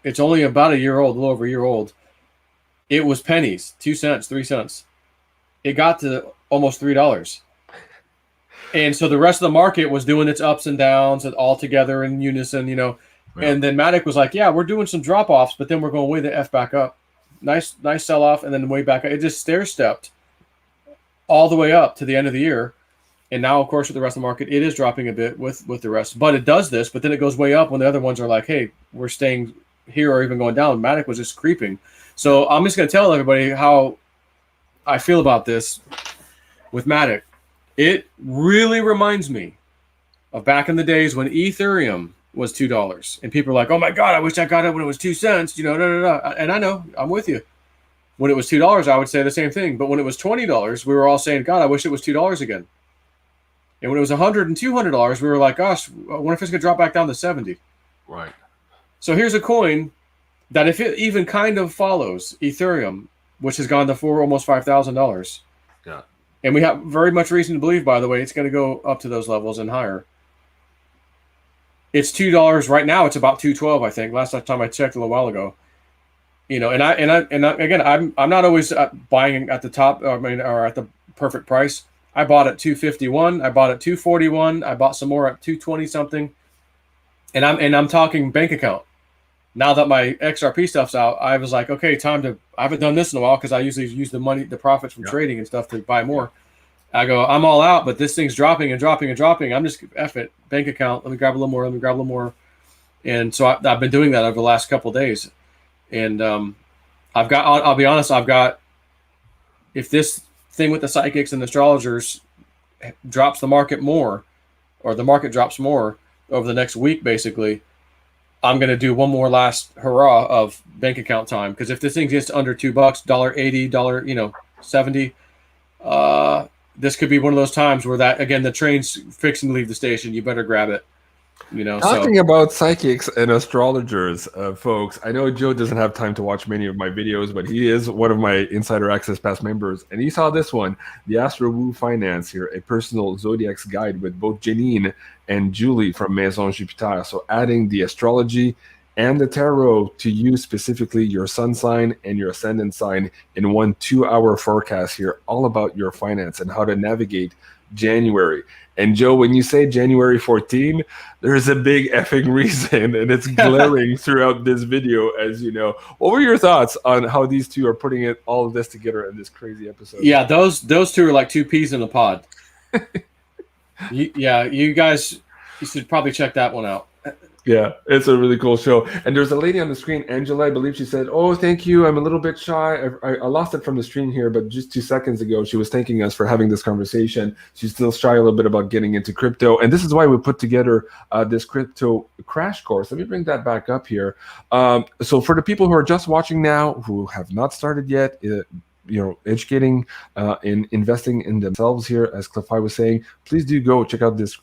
B: it's only about a year old, a little over a year old. It was pennies, 2 cents, 3 cents. It got to almost $3. And so the rest of the market was doing its ups and downs and all together in unison, And then Matic was like, yeah, we're doing some drop-offs, but then we're going way the F back up. Nice sell-off, and then way back up. It just stair-stepped all the way up to the end of the year. And now, of course, with the rest of the market, it is dropping a bit with the rest. But it does this, but then it goes way up when the other ones are like, hey, we're staying here or even going down. Matic was just creeping. So I'm just going to tell everybody how I feel about this with Matic. It really reminds me of back in the days when Ethereum was $2, and people are like, "Oh my God, I wish I got it when it was 2 cents." And I know, I'm with you. When it was $2, I would say the same thing. But when it was $20, we were all saying, "God, I wish it was $2 again." And when it was $100 and $200, we were like, "Gosh, I wonder if it's gonna drop back down to 70."
A: Right.
B: So here's a coin that if it even kind of follows Ethereum, which has gone to almost $5,000,
A: yeah,
B: and we have very much reason to believe, by the way, it's going to go up to those levels and higher. It's $2 right now. It's about $2.12, I think. Last time I checked a little while ago. You know, and I again, I'm not always buying at the top. Or at the perfect price. I bought at $2.51. I bought at $2.41. I bought some more at $2.20 something. And I'm talking bank account. Now that my XRP stuff's out, I was like, okay, time to. I haven't done this in a while because I usually use the profits from trading and stuff to buy more. I go, I'm all out, but this thing's dropping and dropping and dropping. I'm just F it, bank account. Let me grab a little more. Let me grab a little more. And so I've been doing that over the last couple of days. And I'll be honest, if this thing with the psychics and astrologers drops the market more, or the market drops more over the next week, basically, I'm going to do one more last hurrah of bank account time. Because if this thing gets under $2, $1.80, $70, this could be one of those times where the train's fixing to leave the station. You better grab it.
A: Talking about psychics and astrologers, folks, I know Joe doesn't have time to watch many of my videos, but he is one of my Insider Access Pass members, and he saw this one, the Astro Woo Finance here, a personal zodiacs guide with both Janine and Julie from Maison Jupiter. So adding the astrology and the tarot to you, specifically your sun sign and your ascendant sign, in one 2-hour forecast here, all about your finance and how to navigate January. And Joe, when you say January 14, there's a big effing reason, and it's glaring throughout this video, as you know. What were your thoughts on how these two are putting all of this together in this crazy episode?
B: Yeah, those two are like two peas in a pod. You guys, you should probably check that one out.
A: Yeah, it's a really cool show. And there's a lady on the screen, Angela, I believe she said, "Oh, thank you. I'm a little bit shy." I lost it from the screen here, but just 2 seconds ago, she was thanking us for having this conversation. She's still shy a little bit about getting into crypto. And this is why we put together this crypto crash course. Let me bring that back up here. So for the people who are just watching now, who have not started yet, educating in investing in themselves here, as Cliffy was saying, please do go check out this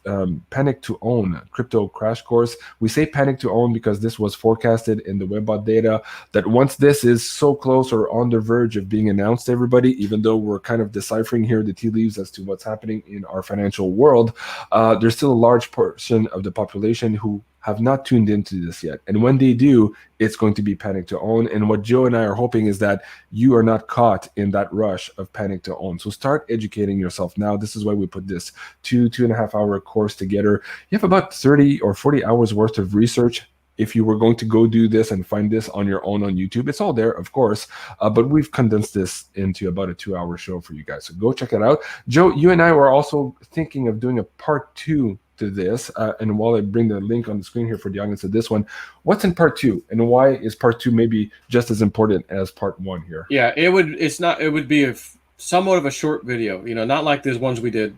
A: Panic to Own crypto crash course. We say panic to own because this was forecasted in the Webbot data that once this is so close or on the verge of being announced to everybody, even though we're kind of deciphering here the tea leaves as to what's happening in our financial world, there's still a large portion of the population who have not tuned into this yet. And when they do, it's going to be panic to own. And what Joe and I are hoping is that you are not caught in that rush of panic to own. So start educating yourself now. This is why we put this 2.5 hour course together. You have about 30 or 40 hours worth of research. If you were going to go do this and find this on your own on YouTube, it's all there, of course. But we've condensed this into about a 2-hour show for you guys. So go check it out. Joe, you and I were also thinking of doing a part 2 to this, and while I bring the link on the screen here for the audience of this one, what's in part 2, and why is part 2 maybe just as important as part 1 here?
B: Yeah, it would be somewhat of a short video, not like these ones we did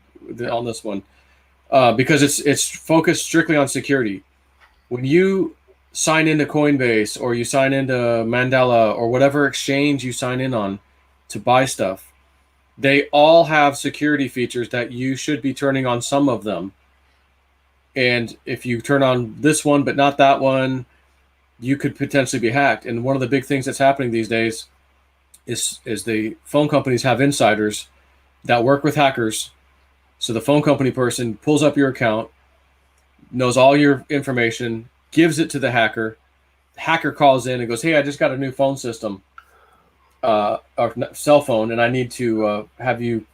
B: on this one, because it's focused strictly on security. When you sign into Coinbase or you sign into Mandela or whatever exchange you sign in on to buy stuff, they all have security features that you should be turning on some of them. And if you turn on this one but not that one, you could potentially be hacked. And one of the big things that's happening these days is the phone companies have insiders that work with hackers. So the phone company person pulls up your account, knows all your information, gives it to the hacker. The hacker calls in and goes, "Hey, I just got a new phone system, or cell phone, and I need to have you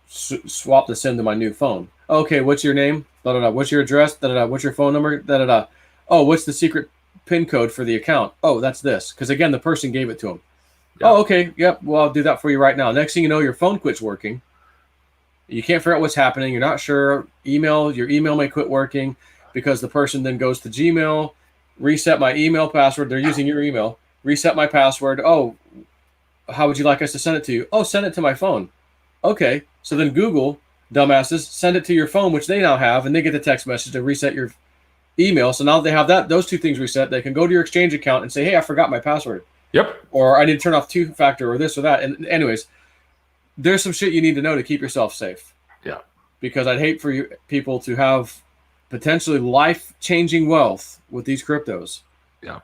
B: swap the SIM to my new phone." "Okay, what's your name? Da-da-da. What's your address? Da-da-da. What's your phone number? Da-da-da. Oh, what's the secret PIN code for the account? Oh, that's this." Because again, the person gave it to him. Yeah. "Oh, okay. Yep. Well, I'll do that for you right now." Next thing you know, your phone quits working. You can't figure out what's happening. You're not sure. Your email may quit working because the person then goes to Gmail, reset my email password. They're using your email. Reset my password. "Oh, how would you like us to send it to you?" "Oh, send it to my phone." "Okay." So then Google, dumbasses, send it to your phone, which they now have, and they get the text message to reset your email. So now they have those two things reset. They can go to your exchange account and say, "Hey, I forgot my password."
A: Yep.
B: Or "I need to turn off two-factor," or this or that. And anyways, there's some shit you need to know to keep yourself safe.
A: Yeah.
B: Because I'd hate for you people to have potentially life-changing wealth with these cryptos.
A: Yeah.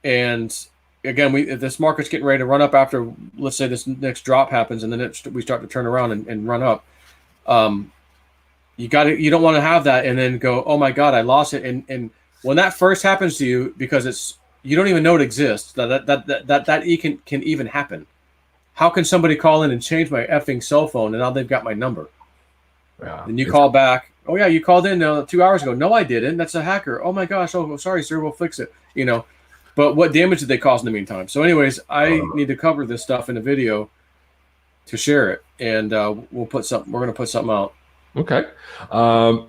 B: And again, if this market's getting ready to run up after, let's say this next drop happens, and then we start to turn around and run up. You don't want to have that and then go, oh my God, I lost it. And when that first happens to you, because you don't even know it exists, that can even happen. How can somebody call in and change my effing cell phone and now they've got my number?
A: Yeah.
B: And you call back. Oh yeah, you called in 2 hours ago. No, I didn't. That's a hacker. Oh my gosh. Oh, sorry, sir. We'll fix it. But what damage did they cause in the meantime? So anyways, I need to cover this stuff in a video to share it. And we're going to put something out.
A: Okay.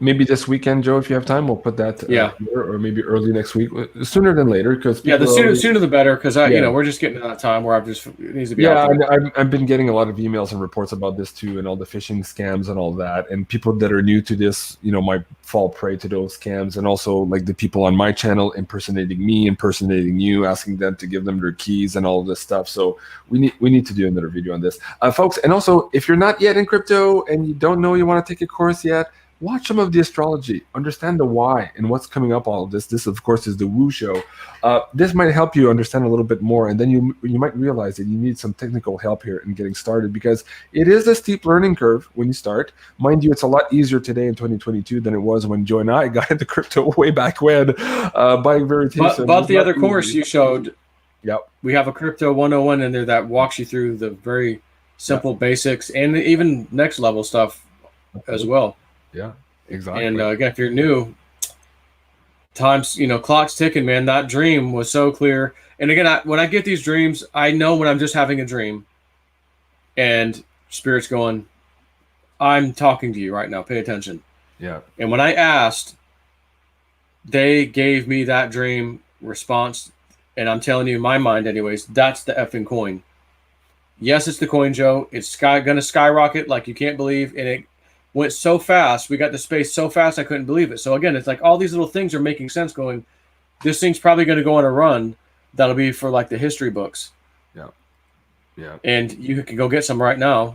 A: Maybe this weekend, Joe, if you have time, we'll put that here, or maybe early next week, sooner than later, because
B: the sooner the better, because we're just getting to that time where it needs to be out there.
A: I've been getting a lot of emails and reports about this too, and all the phishing scams and all that, and people that are new to this, might fall prey to those scams, and also like the people on my channel impersonating me, impersonating you, asking them to give them their keys and all of this stuff. So we need to do another video on this, folks. And also, if you're not yet in crypto and you don't know you want to take a course yet, watch some of the astrology, understand the why and what's coming up. All of this of course is the Woo Show. This might help you understand a little bit more, and then you might realize that you need some technical help here in getting started, because it is a steep learning curve when you start. Mind you, it's a lot easier today in 2022 than it was when Joe and I got into crypto way back when, buying Veritation.
B: But the other course you showed,
A: yep,
B: we have a crypto 101 in there that walks you through the very simple basics and even next level stuff as well.
A: Yeah, exactly.
B: And again, if you're new, time's clock's ticking, man. That dream was so clear. And again, when I get these dreams, I know when I'm just having a dream, and Spirit's going, "I'm talking to you right now. Pay attention."
A: Yeah.
B: And when I asked, they gave me that dream response, and I'm telling you, in my mind, anyways, that's the effing coin. Yes, it's the coin, Joe. It's gonna skyrocket like you can't believe, and it went so fast. We got the space so fast I couldn't believe it. So again, it's like all these little things are making sense going, this thing's probably going to go on a run that'll be for like the history books.
A: Yeah. Yeah.
B: And you can go get some right now,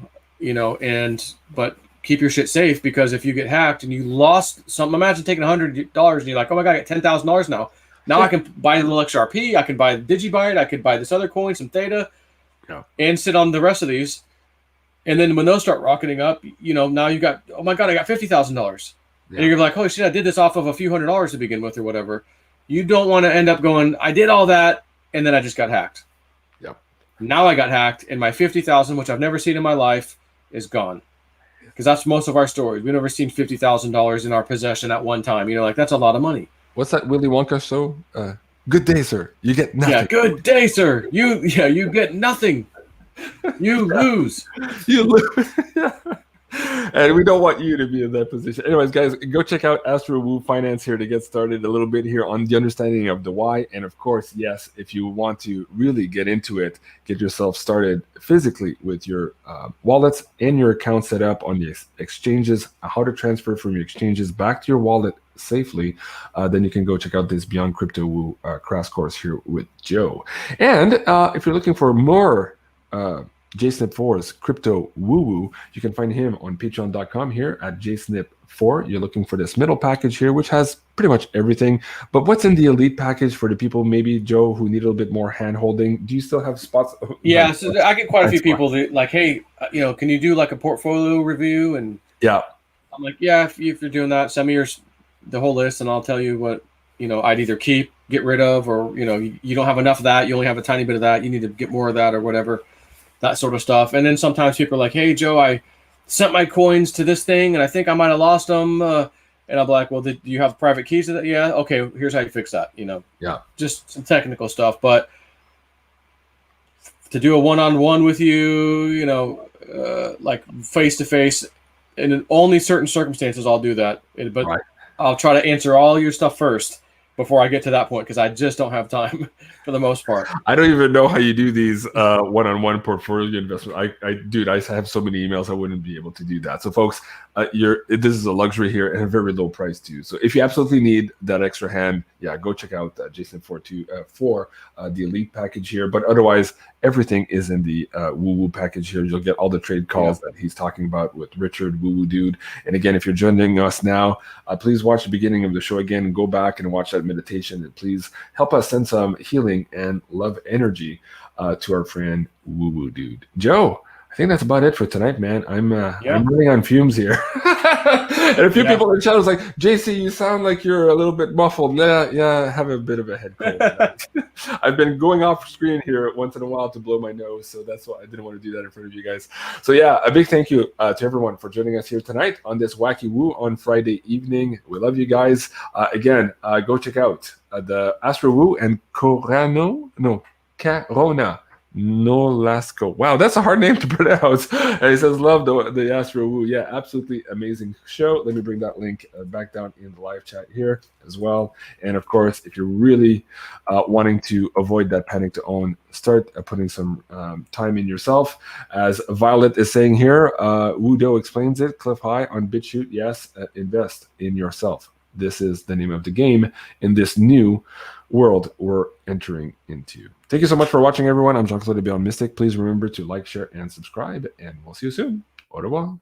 B: but keep your shit safe, because if you get hacked and you lost something, imagine taking $100 and you're like, oh my God, I got $10,000 now. Now I can buy a little XRP. I can buy Digibyte. I could buy this other coin, some Theta, and sit on the rest of these. And then when those start rocketing up, now you got, oh my God, I got $50,000. And you're like, holy shit, I did this off of a few $100s to begin with or whatever. You don't want to end up going, I did all that, and then I just got hacked.
A: Yeah.
B: Now I got hacked, and my $50,000, which I've never seen in my life, is gone. Because that's most of our stories. We've never seen $50,000 in our possession at one time. That's a lot of money.
A: What's that Willy Wonka show? Good day, sir. You get nothing.
B: Yeah, good day, sir. You get nothing. You lose.
A: You lose. And we don't want you to be in that position. Anyways, guys, go check out Astro Woo Finance here to get started a little bit here on the understanding of the why. And of course, yes, if you want to really get into it, get yourself started physically with your wallets and your account set up on the exchanges, how to transfer from your exchanges back to your wallet safely, then you can go check out this Beyond Crypto Woo crash course here with Joe. And if you're looking for more JSNIP4's Crypto Woo Woo, you can find him on patreon.com here at JSNIP4. You're looking for this middle package here, which has pretty much everything. But what's in the elite package for the people, maybe, Joe, who need a little bit more hand holding? Do you still have spots?
B: Yeah, so I get quite a few people that like, hey, can you do like a portfolio review? And
A: yeah,
B: I'm like, yeah, if you're doing that, send me the whole list, and I'll tell you what I'd either keep, get rid of, or you don't have enough of that, you only have a tiny bit of that, you need to get more of that or whatever. That sort of stuff. And then sometimes people are like, hey, Joe, I sent my coins to this thing and I think I might have lost them. And I'm like, well, do you have private keys to that? Yeah. Okay. Here's how you fix that.
A: Yeah.
B: Just some technical stuff. But to do a one-on-one with you, like face-to-face, and in only certain circumstances, I'll do that. But right. I'll try to answer all your stuff first before I get to that point, because I just don't have time for the most part.
A: I don't even know how you do these one-on-one portfolio investments. Dude, I have so many emails, I wouldn't be able to do that. So folks, this is a luxury here and a very low price too. So if you absolutely need that extra hand, yeah, go check out JSNIP4 for the elite package here. But otherwise, everything is in the Woo Woo package here. You'll get all the trade calls that he's talking about with Richard, Woo Woo Dude. And again, if you're joining us now, please watch the beginning of the show again and go back and watch that meditation, and please help us send some healing and love energy to our friend Woo Woo Dude. Joe, I think that's about it for tonight, man. I'm running on fumes here. And a few people in the chat was like, JC, you sound like you're a little bit muffled. Yeah, I have a bit of a head cold. I've been going off screen here once in a while to blow my nose, so that's why I didn't want to do that in front of you guys. So yeah, a big thank you to everyone for joining us here tonight on this Wacky Woo on Friday evening. We love you guys. Again, go check out the Astro Woo and Corona Nolasco. Wow, that's a hard name to pronounce. And he says, love the Astro Woo. Yeah, absolutely amazing show. Let me bring that link back down in the live chat here as well. And of course, if you're really wanting to avoid that panic to own, start putting some time in yourself. As Violet is saying here, Wudo explains it, cliff high on BitChute. Yes, invest in yourself. This is the name of the game in this new world we're entering into. Thank you so much for watching, everyone. I'm Jean-Claude BeyondMystic. Please remember to like, share, and subscribe, and we'll see you soon. Au revoir.